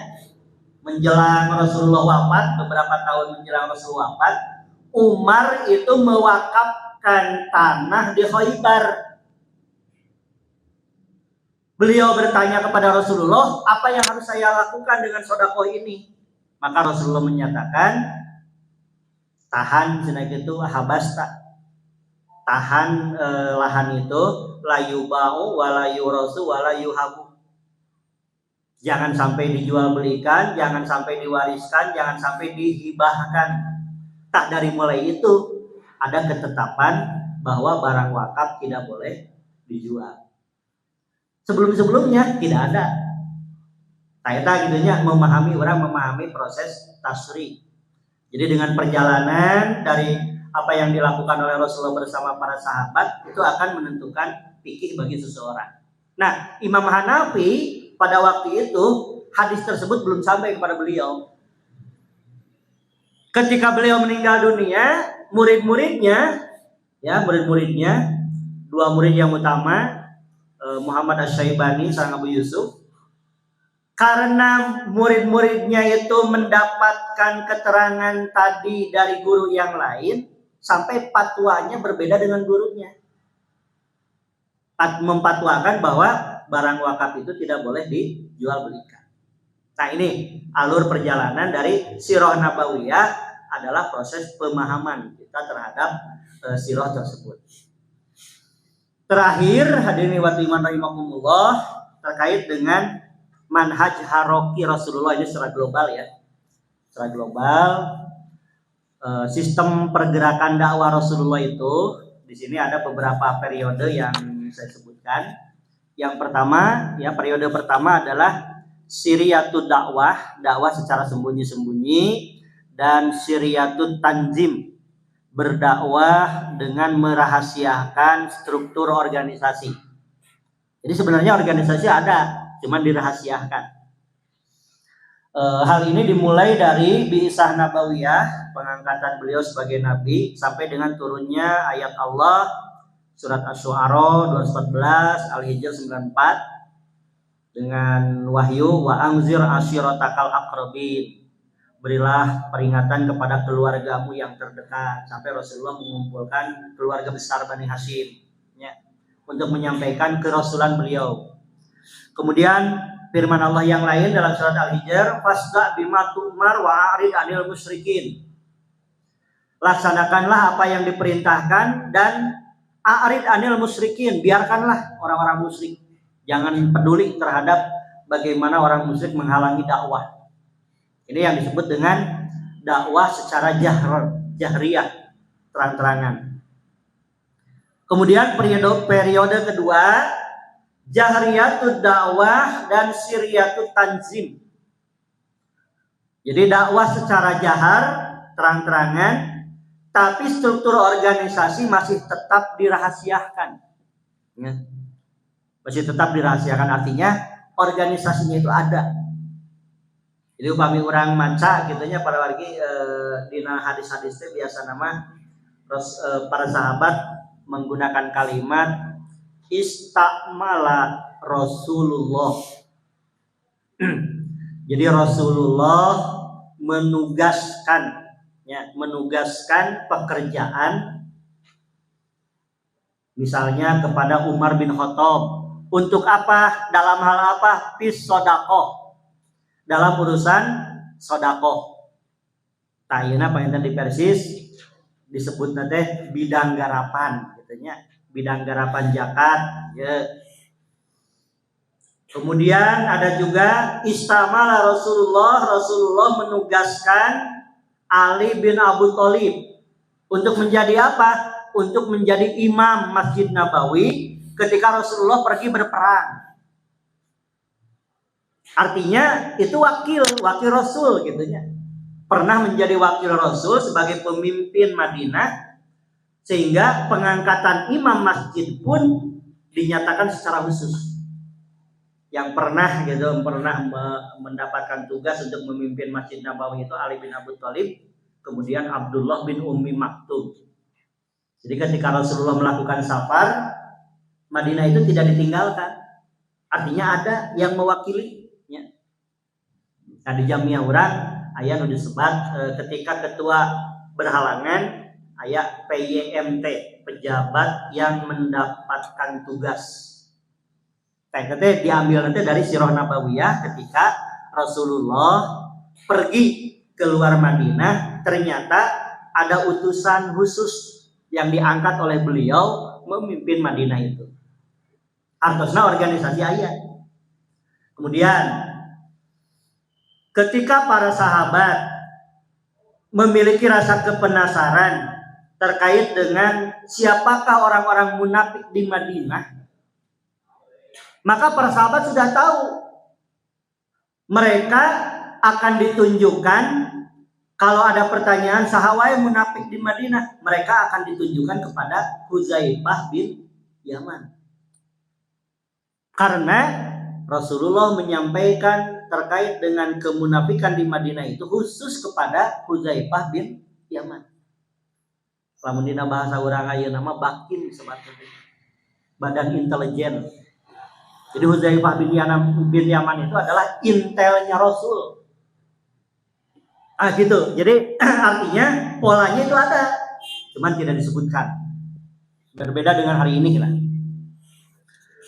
Speaker 2: menjelang Rasulullah wafat, beberapa tahun menjelang Rasulullah wafat, Umar itu mewakafkan tanah di Khaybar. Beliau bertanya kepada Rasulullah, apa yang harus saya lakukan dengan sedekah ini? Maka Rasulullah menyatakan, tahan cenah kitu habasta. Tahan lahan itu layu bau walayu rosu walayu habu. Jangan sampai dijual belikan, jangan sampai diwariskan, jangan sampai dihibahkan. Tak dari mulai itu ada ketetapan bahwa barang wakaf tidak boleh dijual. Sebelum-sebelumnya tidak ada. Saya gitunya orang memahami proses tasri. Jadi dengan perjalanan dari apa yang dilakukan oleh Rasulullah bersama para sahabat itu akan menentukan fikih bagi seseorang. Nah, Imam Hanafi pada waktu itu hadis tersebut belum sampai kepada beliau. Ketika beliau meninggal dunia, murid-muridnya, dua murid yang utama, Muhammad Asy-Syaibani dan Abu Yusuf, karena murid-muridnya itu mendapatkan keterangan tadi dari guru yang lain, sampai fatwanya berbeda dengan gurunya. Memfatwakan bahwa barang wakaf itu tidak boleh dijual belikan. Nah, ini alur perjalanan dari sirah nabawiyah adalah proses pemahaman kita terhadap sirah tersebut. Terakhir, hadirin wa rahimakumullah, terkait dengan manhaj haroki Rasulullah ini secara global ya. Secara global, sistem pergerakan dakwah Rasulullah itu di sini ada beberapa periode yang saya sebutkan. Yang pertama, ya periode pertama adalah siriyatud dakwah, dakwah secara sembunyi-sembunyi, dan siriyatud tanzim, berdakwah dengan merahasiakan struktur organisasi. Jadi sebenarnya organisasi ada, cuman dirahasiakan. Hal ini dimulai dari bi'isah nabawiyah, pengangkatan beliau sebagai nabi, sampai dengan turunnya ayat Allah surat Asy-Syu'ara 214, Al-Hijr 94 dengan wahyu wa anzir asyiratakal aqrabin. berilah peringatan kepada keluargamu yang terdekat. Sampai Rasulullah mengumpulkan keluarga besar Bani Hashim ya, untuk menyampaikan kerasulan beliau. Kemudian firman Allah yang lain dalam surat Al-Hijr, fasda bima tu'mar wa a'rid 'anil musyrikin. Laksanakanlah apa yang diperintahkan dan a'rid 'anil musyrikin, biarkanlah orang-orang musyrik. Jangan peduli terhadap bagaimana orang musyrik menghalangi dakwah. Ini yang disebut dengan dakwah secara jahriyah, terang-terangan. Kemudian periode kedua, jahriyatud dakwah dan sirriyatud tanzim. Jadi dakwah secara jahar, terang-terangan, tapi struktur organisasi masih tetap dirahasiakan. Ya. Masih tetap dirahasiakan, artinya organisasinya itu ada. Jadi upami orang maca gitunya pada wargi dina hadis-hadis itu biasa nama para sahabat menggunakan kalimat istakmala Rasulullah. Jadi Rasulullah menugaskan pekerjaan misalnya kepada Umar bin Khattab. Untuk apa? Dalam hal apa? Fis sodakoh. Dalam urusan sodakoh. Tayana pengen di Persis disebut nanti bidang garapan gitunya. Bidang garapan zakat ya. Kemudian ada juga istamala Rasulullah menugaskan Ali bin Abu Thalib untuk menjadi apa? Untuk menjadi imam Masjid Nabawi ketika Rasulullah pergi berperang. Artinya itu wakil Rasul gitunya. Pernah menjadi wakil Rasul sebagai pemimpin Madinah, sehingga pengangkatan imam masjid pun dinyatakan secara khusus. Yang pernah mendapatkan tugas untuk memimpin Masjid Nabawi itu Ali bin Abu Thalib, kemudian Abdullah bin Ummi Maktum. Jadi ketika Rasulullah melakukan safar, Madinah itu tidak ditinggalkan. Artinya ada yang mewakili. Ya. Nah, di Jamiah urang aya nu disebat ketika ketua berhalangan aya PYMT, pejabat yang mendapatkan tugas. Nanti diambil nanti dari Sirah Nabawiyah ketika Rasulullah pergi keluar Madinah, ternyata ada utusan khusus yang diangkat oleh beliau memimpin Madinah itu. Artosna organisasi ayat. Kemudian ketika para sahabat memiliki rasa kepenasaran terkait dengan siapakah orang-orang munafik di Madinah, maka para sahabat sudah tahu mereka akan ditunjukkan. Kalau ada pertanyaan sahawai munafik di Madinah, mereka akan ditunjukkan kepada Hudzaifah bin Yaman. Karena Rasulullah menyampaikan terkait dengan kemunafikan di Madinah itu khusus kepada Hudzaifah bin Yaman. Lamun dina bahasa urang ayeuna nama bakin sebetulnya. Badan intelijen. Jadi Hudzaifah bin Yaman itu adalah intelnya Rasul. Gitu. Jadi artinya polanya itu ada, cuman tidak disebutkan. Berbeda dengan hari ini lah.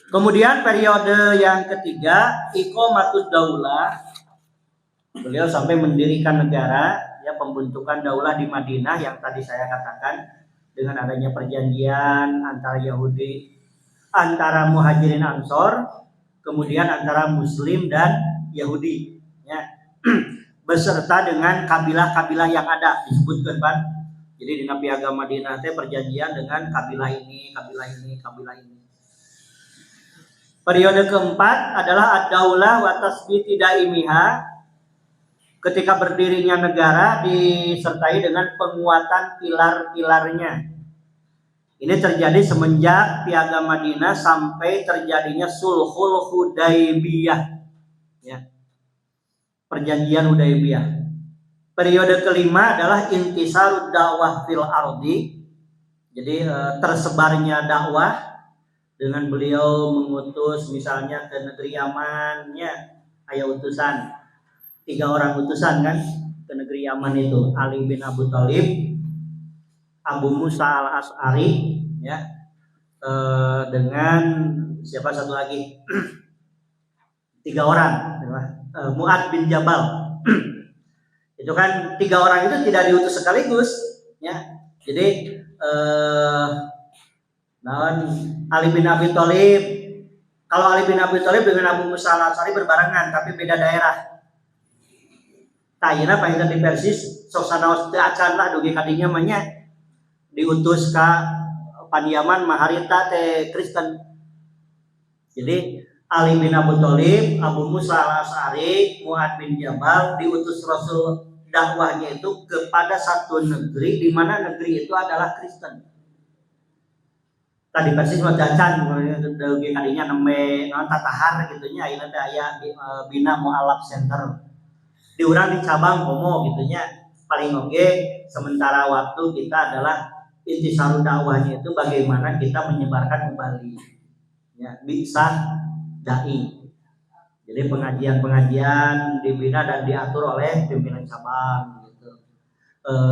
Speaker 2: Kemudian periode yang ketiga, iqamatud daulah. Beliau sampai mendirikan negara, ya, pembentukan daulah di Madinah yang tadi saya katakan dengan adanya perjanjian antara Yahudi, antara Muhajirin Ansor, kemudian antara Muslim dan Yahudi, ya. Beserta dengan kabilah-kabilah yang ada disebutkan kan. Jadi di Piagam Madinah teh perjanjian dengan kabilah ini. Periode keempat adalah ad-daulah wa tasbiti daimiha. Ketika berdirinya negara disertai dengan penguatan pilar-pilarnya. Ini terjadi semenjak Piagam Madinah sampai terjadinya Sulhul Hudaybiyah. Ya. Perjanjian Hudaybiyah. Periode kelima adalah intisarud dakwah fil ardi. Jadi tersebarnya dakwah dengan beliau mengutus misalnya ke negeri Yaman, ya, aya utusan 3 orang utusan kan, ke negeri Yaman itu, Ali bin Abu Thalib, Abu Musa al-Asy'ari, ya, dengan siapa satu lagi, 3 orang, Mu'ad bin Jabal. Itu kan 3 orang itu tidak diutus sekaligus, ya. Jadi Ali bin Abi Thalib, kalau Ali bin Abi Thalib dengan Abu Musa al-Asy'ari berbarengan tapi beda daerah. Tayina paling di Persis sosana teu acan lah dugi kadinya mah nya diutus ka Paniaman Maharita teh Kristen. Jadi Ali bin Abi Thalib, Abu Musa al-Asy'ari, Mu'ad bin Jabal diutus Rasul dakwahnya itu kepada satu negeri di mana negeri itu adalah Kristen. Tadi Persis mah acan dugi kadinya nembe tatahar gitu nya ayeuna teh aya Bina Mu'alaf Center. Di urang di cabang komo gitunya paling oke sementara waktu kita adalah intisarul dakwahnya itu bagaimana kita menyebarkan kembali ya bisa dai. Jadi pengajian-pengajian dibina dan diatur oleh pimpinan cabang gitu.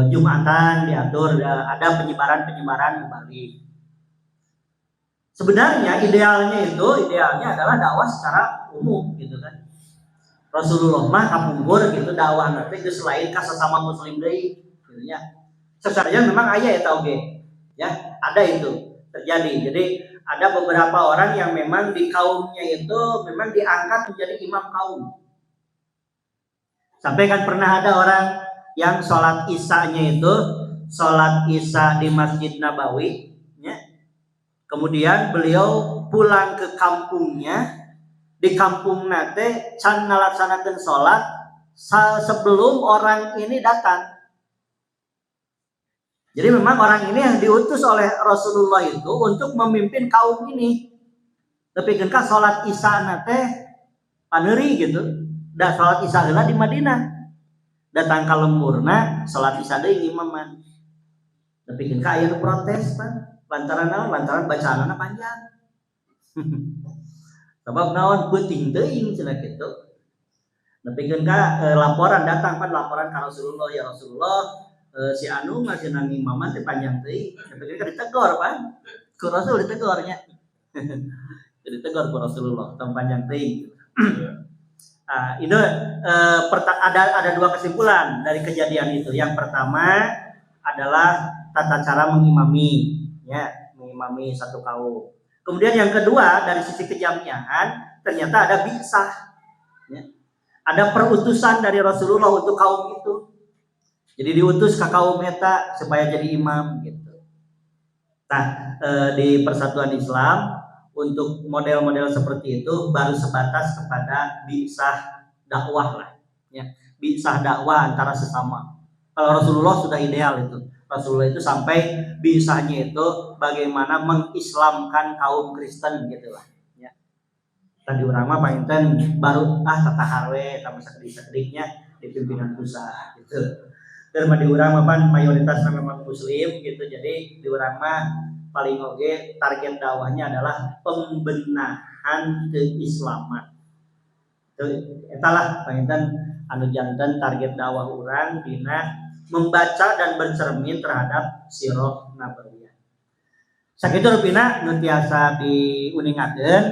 Speaker 2: Jumatan diatur, ada penyebaran kembali. Sebenarnya idealnya adalah dakwah secara umum gitu kan. Rasulullah mah kapungkur gitu dakwah nanti geus lain ka sesama muslim deui gitu nya. Sebenarnya memang aya eta oge. Ya, ada itu terjadi. Jadi ada beberapa orang yang memang di kaumnya itu memang diangkat menjadi imam kaum. Sampai kan pernah ada orang yang sholat isya-nya itu sholat isya di Masjid Nabawi ya. Kemudian beliau pulang ke kampungnya. Di kampung nate can ngalaksanakeun sholat sebelum orang ini datang. Jadi memang orang ini yang diutus oleh Rasulullah itu untuk memimpin kaum ini. Tapi kan sholat isya nate paneuri gitu. Da sholat isya heula di Madinah. Datang ka lemburna sholat isya deui imaman. Tapi kan aya nu protes kan. Lantaran bacaanana panjang. Sebab naon penting teuing cenah kitu. Nepikeun ka laporan datang kan laporan ka Rasulullah, ya Rasulullah si anu ngasieun imaman teh panjang teuing. Nepikeun ka ditegor pan. Ku Rasul ditegor nya. Ditegor ku Rasulullah tong panjang teuing. Ini ada 2 kesimpulan dari kejadian itu. Yang pertama adalah tata cara mengimami, ya, mengimami satu kaum. Kemudian yang kedua dari sisi kejamiahan ternyata ada bi'sah, ya. Ada perutusan dari Rasulullah untuk kaum itu. Jadi diutus ke kaum eta supaya jadi imam gitu. Nah di Persatuan Islam untuk model-model seperti itu baru sebatas kepada bi'sah dakwah lah, ya. Bi'sah dakwah antara sesama. Kalau Rasulullah sudah ideal itu. Rasulullah itu sampai bisanya itu bagaimana mengislamkan kaum Kristen gitu lah ya. Tadi urang mah painten baru tatahar we sama sekedik-sekediknya di pimpinan pusat gitu. Dan di urang mah mayoritas memang muslim gitu. Jadi di urang mah paling oge target dakwahnya adalah pembenahan keislaman. Eta lah painten anu janten target dakwah urang dina membaca dan bercermin terhadap sirah nabawiyah. Sakitu rupina nu tiasa diuningakeun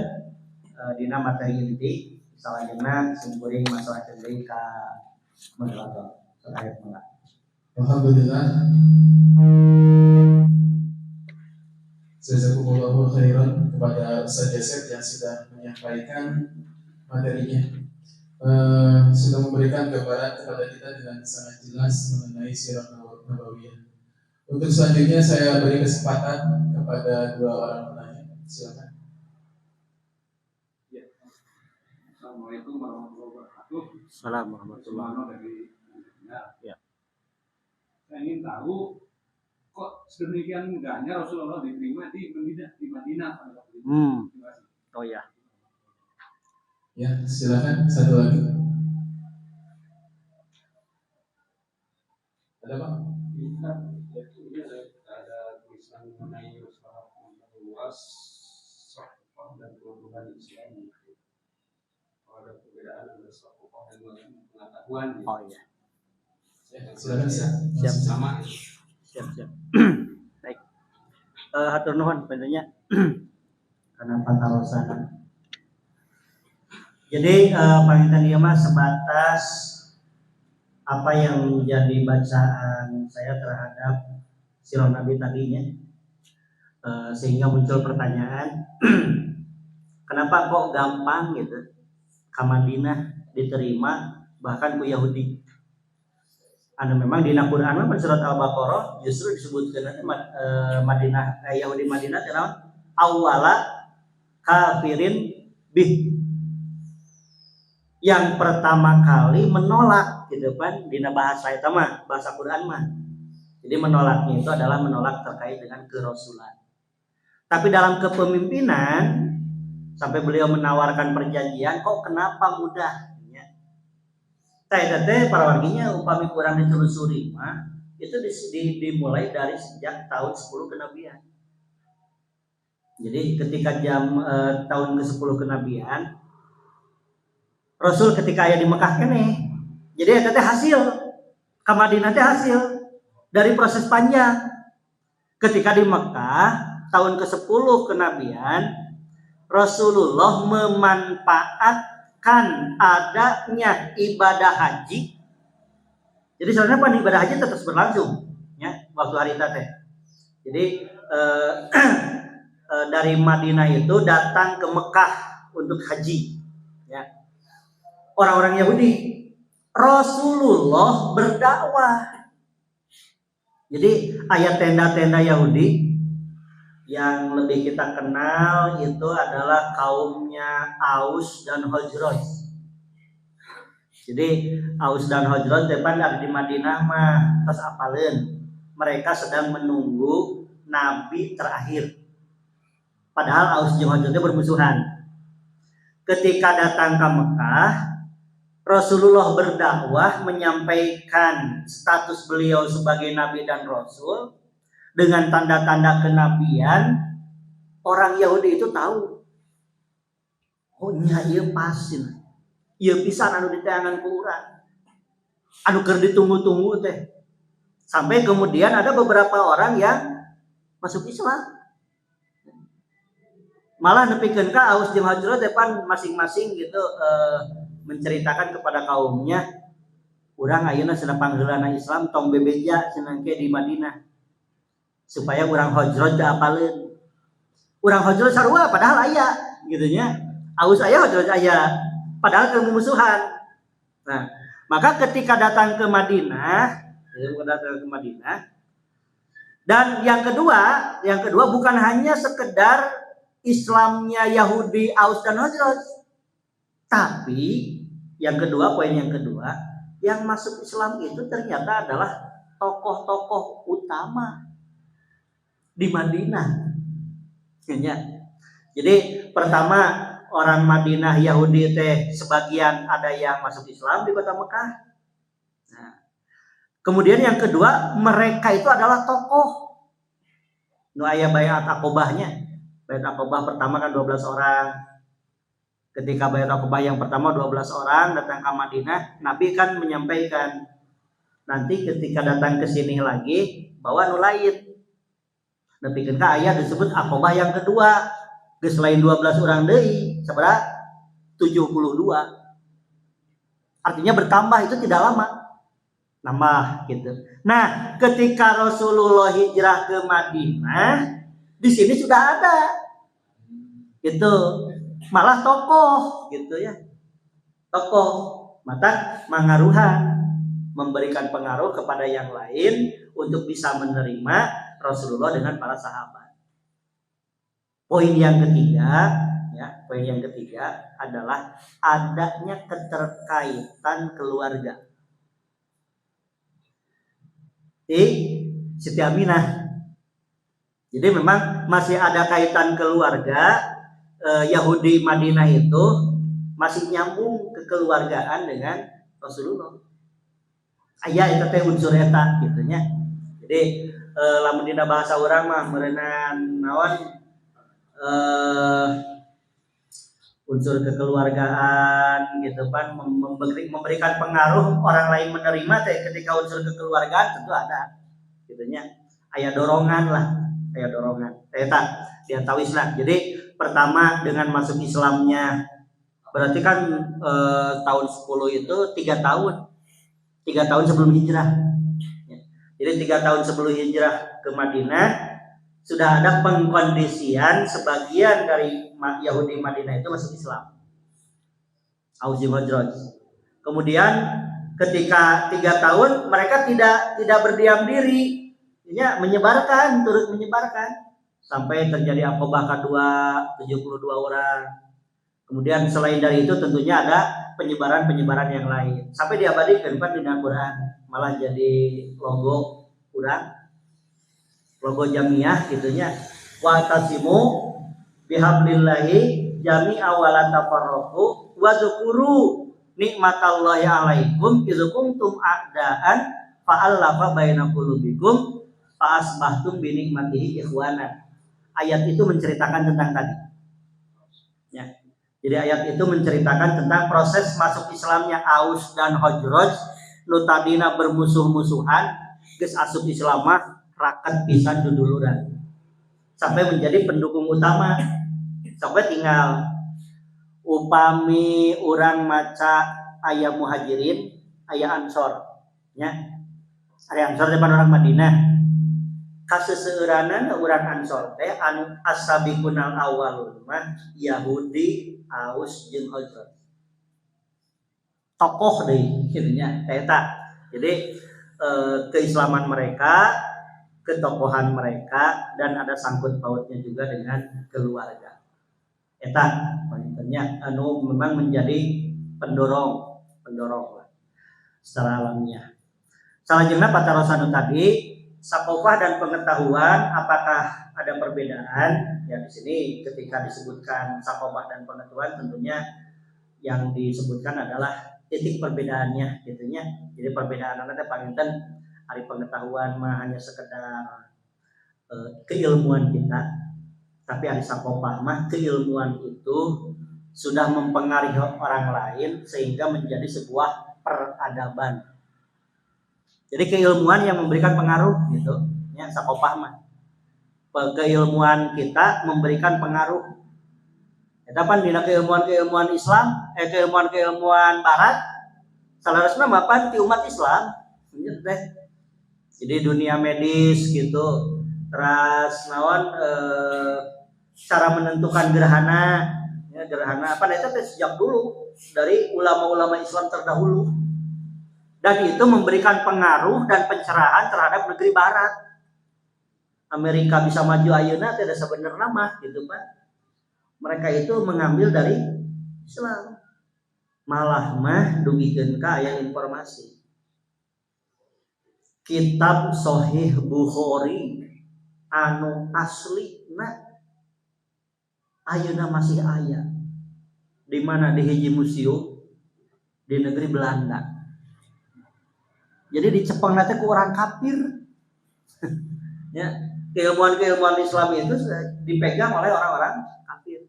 Speaker 2: dina materi inti. Salajengna simkuring masalah deui ka moderator. Terkait mangga.
Speaker 1: Alhamdulillah. Jazakumullahu khairan kepada Ustaz Yasir yang sudah menyampaikan materinya. Sudah memberikan gambaran kepada kita dengan sangat jelas mengenai sirah nabawiyah. Untuk selanjutnya saya beri kesempatan kepada 2 orang penanya. Silakan.
Speaker 3: Ya. Assalamualaikum warahmatullahi wabarakatuh.
Speaker 2: Assalamualaikum warahmatullahi
Speaker 3: wabarakatuh.
Speaker 2: Ya.
Speaker 3: Saya ingin tahu kok sedemikian mudahnya Rasulullah diterima di Madinah pada waktu itu.
Speaker 2: Oh ya.
Speaker 1: Ya, silakan satu lagi. Ada Pak?
Speaker 3: Ini ada tulisan mengenai Rasulullah luas sahifah dan keluarga Islam. Kalau ada perbedaan antara sahifah dan pengetahuan.
Speaker 2: Oh iya.
Speaker 1: Ya, silakan Ustaz.
Speaker 2: Siap.
Speaker 3: Sama.
Speaker 2: Siap. Baik. Hatur nuhun tentunya karena pantarosan. Jadi pangitan dia mah sebatas apa yang menjadi bacaan saya terhadap sirah Nabi tadinya, sehingga muncul pertanyaan, kenapa kok gampang gitu ke Madinah diterima bahkan ku Yahudi? Anu memang di Quran mah surat Al-Baqarah justru disebutkan Madinah Yahudi Madinah adalah awwala kafirin bih, yang pertama kali menolak gitu kan di bahasa itu mah bahasa Quran mah. Jadi menolaknya itu adalah menolak terkait dengan kerasulan. Tapi dalam kepemimpinan sampai beliau menawarkan perjanjian, kok kenapa mudah? Saya teh para warginya upami kurang ditelusuri mah itu dimulai dari sejak tahun 10 kenabian. Jadi ketika tahun ke-10 kenabian, Rasul ketika aya di Mekah kene, jadi eta teh hasil ka Madinah teh hasil dari proses panjang. Ketika di Mekah tahun ke-10 kenabian, Rasulullah memanfaatkan adanya ibadah haji. Jadi sebenarnya pan ibadah haji tetap berlangsung ya waktu hari itu teh. Jadi dari Madinah itu datang ke Mekah untuk haji ya. Orang-orang Yahudi, Rasulullah berdakwah. Jadi ayat tenda-tenda Yahudi yang lebih kita kenal itu adalah kaumnya Aus dan Khazraj. Jadi Aus dan Khazraj depan ada di Madinah mah tos apaleun. Mereka sedang menunggu nabi terakhir. Padahal Aus dan Khazraj bermusuhan. Ketika datang ke Mekah, Rasulullah berdakwah menyampaikan status beliau sebagai nabi dan rasul dengan tanda-tanda kenabian. Orang Yahudi itu tahu, oh nya ieu pasin, ieu pisan anu diteangan ku urang, anu keur ditunggu-tunggu teh. Sampai kemudian ada beberapa orang yang masuk Islam. Malah nepikeun ka Aus jeung Khazraj depan masing-masing gitu menceritakan kepada kaumnya, urang ayeuna cenah panggeulana Islam tong bebeja cenah ke di Madinah supaya urang Khazraj teu apaleun. Urang Khazraj sarua padahal aya gitu nya. Aus aya Khazraj aya padahal keur musuhan. Nah, maka ketika datang ke Madinah, dan yang kedua bukan hanya sekedar Islamnya Yahudi Aus dan Khazraj, tapi poin yang kedua, yang masuk Islam itu ternyata adalah tokoh-tokoh utama di Madinah. Ya. Jadi pertama orang Madinah Yahudi teh sebagian ada yang masuk Islam di kota Mekah. Nah, kemudian yang kedua, mereka itu adalah tokoh. Nu aya Baiat Aqobahnya. Baiat Aqobah pertama kan 12 orang. Ketika Baiat Aqobah yang pertama 12 orang datang ke Madinah, Nabi kan menyampaikan nanti ketika datang ke sini lagi bawa nu lain. Nabi kan aya disebut Aqobah yang kedua, geus lain 12 orang deui, sabaraha? 72. Artinya bertambah itu tidak lama. Nambah gitu. Nah, ketika Rasulullah hijrah ke Madinah, di sini sudah ada. Itu malah tokoh gitu ya, tokoh maka mengaruhan, memberikan pengaruh kepada yang lain untuk bisa menerima Rasulullah dengan para sahabat. Poin yang ketiga adalah adanya keterkaitan keluarga di Siti Aminah. Jadi memang masih ada kaitan keluarga. Yahudi Madinah itu masih nyambung kekeluargaan dengan Rasulullah. Aya eta teh unsur eta gitu nya. Jadi lamun dina bahasa urang mah meureunna naon unsur kekeluargaan gitu kan, memberikan pengaruh orang lain menerima. Ketika unsur kekeluargaan tentu ada gitunya, aya dorongan lah, aya dorongan eta dia tawis lah. Jadi pertama dengan masuk Islamnya berarti kan tahun 10 itu 3 tahun sebelum hijrah. Jadi 3 tahun sebelum hijrah ke Madinah sudah ada pengkondisian sebagian dari Yahudi Madinah itu masuk Islam. Aus bin Khazraj. Kemudian ketika 3 tahun mereka tidak berdiam diri, ya, turut menyebarkan sampai terjadi Aqabah kedua 72 orang. Kemudian selain dari itu tentunya ada penyebaran yang lain sampai diabadikan kan di Al-Qur'an, malah jadi logo jamiah gitunya, wa tasimu bihablillahi jami'a wa la tafarraqu wa dzkuru nikmatallahi 'alaikum idz kuntum a'daan fa'alafa baina qulubikum fa asbahtum bi nikmatihi ikhwana. Ayat itu menceritakan tentang tadi. Ya. Jadi ayat itu menceritakan tentang proses masuk Islamnya Aus dan Khazraj nu tadina bermusuh-musuhan geus asup Islam mah raket pisan duduluran sampai menjadi pendukung utama, sampai tinggal upami orang maca aya muhajirin aya ansor nya, aya ansor depan orang Madinah kaseseueuranna urang ansor teh anu as-sabiqunal awwalun mah Yahudi Aus jeung Khazraj tokoh deui kitu nya eta. Jadi keislaman mereka, ketokohan mereka, dan ada sangkut pautnya juga dengan keluarga. Eta poinnya anu memang menjadi pendorong secara alamiah. Salajengna patarosanu tadi sakofah dan pengetahuan, apakah ada perbedaan? Ya di sini ketika disebutkan sakofah dan pengetahuan tentunya yang disebutkan adalah titik perbedaannya gitunya. Jadi perbedaan ada panginten hari pengetahuan mah hanya sekedar keilmuan kita, tapi hari sakofah mah keilmuan itu sudah mempengaruhi orang lain sehingga menjadi sebuah peradaban. Jadi keilmuan yang memberikan pengaruh gitu ya, sakofah mah keilmuan kita memberikan pengaruh. Eta dina keilmuan Islam, keilmuan barat salarasna mapan ti umat Islam. Jadi dunia medis gitu, terus naon cara menentukan gerhana, ya, gerhana apa itu sejak dulu dari ulama-ulama Islam terdahulu, dan itu memberikan pengaruh dan pencerahan terhadap negeri barat. Amerika bisa maju ayeuna tidak sebenarnya mah gitu kan, mereka itu mengambil dari Islam, malah mah dugikeun ka aya informasi kitab Sahih Bukhari anu aslina ayeuna masih aya di mana, di hiji museum di negeri Belanda. Jadi dicepeng teh ku orang kafir. Ya, keilmuan Islam itu dipegang oleh orang-orang kafir.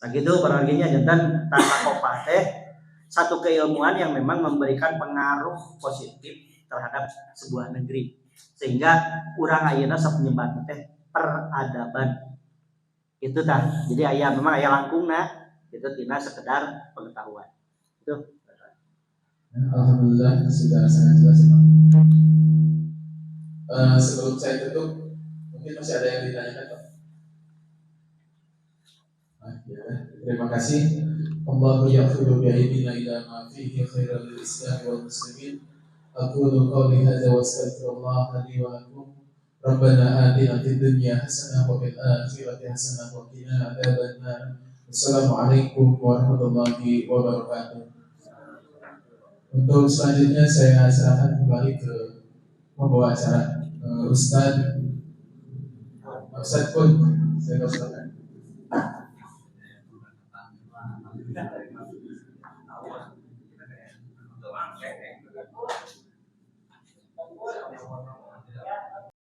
Speaker 2: Nah gitu berartinya jantan tanpa kopah teh satu keilmuan yang memang memberikan pengaruh positif terhadap sebuah negeri, sehingga urang ayeuna sok nyebat teh peradaban. Itu tah. Jadi aya memang aya langkungna itu tina sekedar pengetahuan. Itu.
Speaker 1: Alhamdulillah sudah sangat jelas ya Pak. Sebelum saya tutup, mungkin masih ada yang ditanyakan Pak. Ya, terima kasih. Allahu yaghfiru bi'aidina ila ma fihi khairal lil Islam wal muslimin. Aqulu qawli hadza wa astaghfirullah li wa lakum. Rabbana atina fid dunya hasanah wa fil akhirati hasanah wa qina adzabannar. Wassalamualaikum warahmatullahi wabarakatuh. Untuk selanjutnya saya serahkan kembali ke pembawa acara Ustadz Pun. Saya persilakan.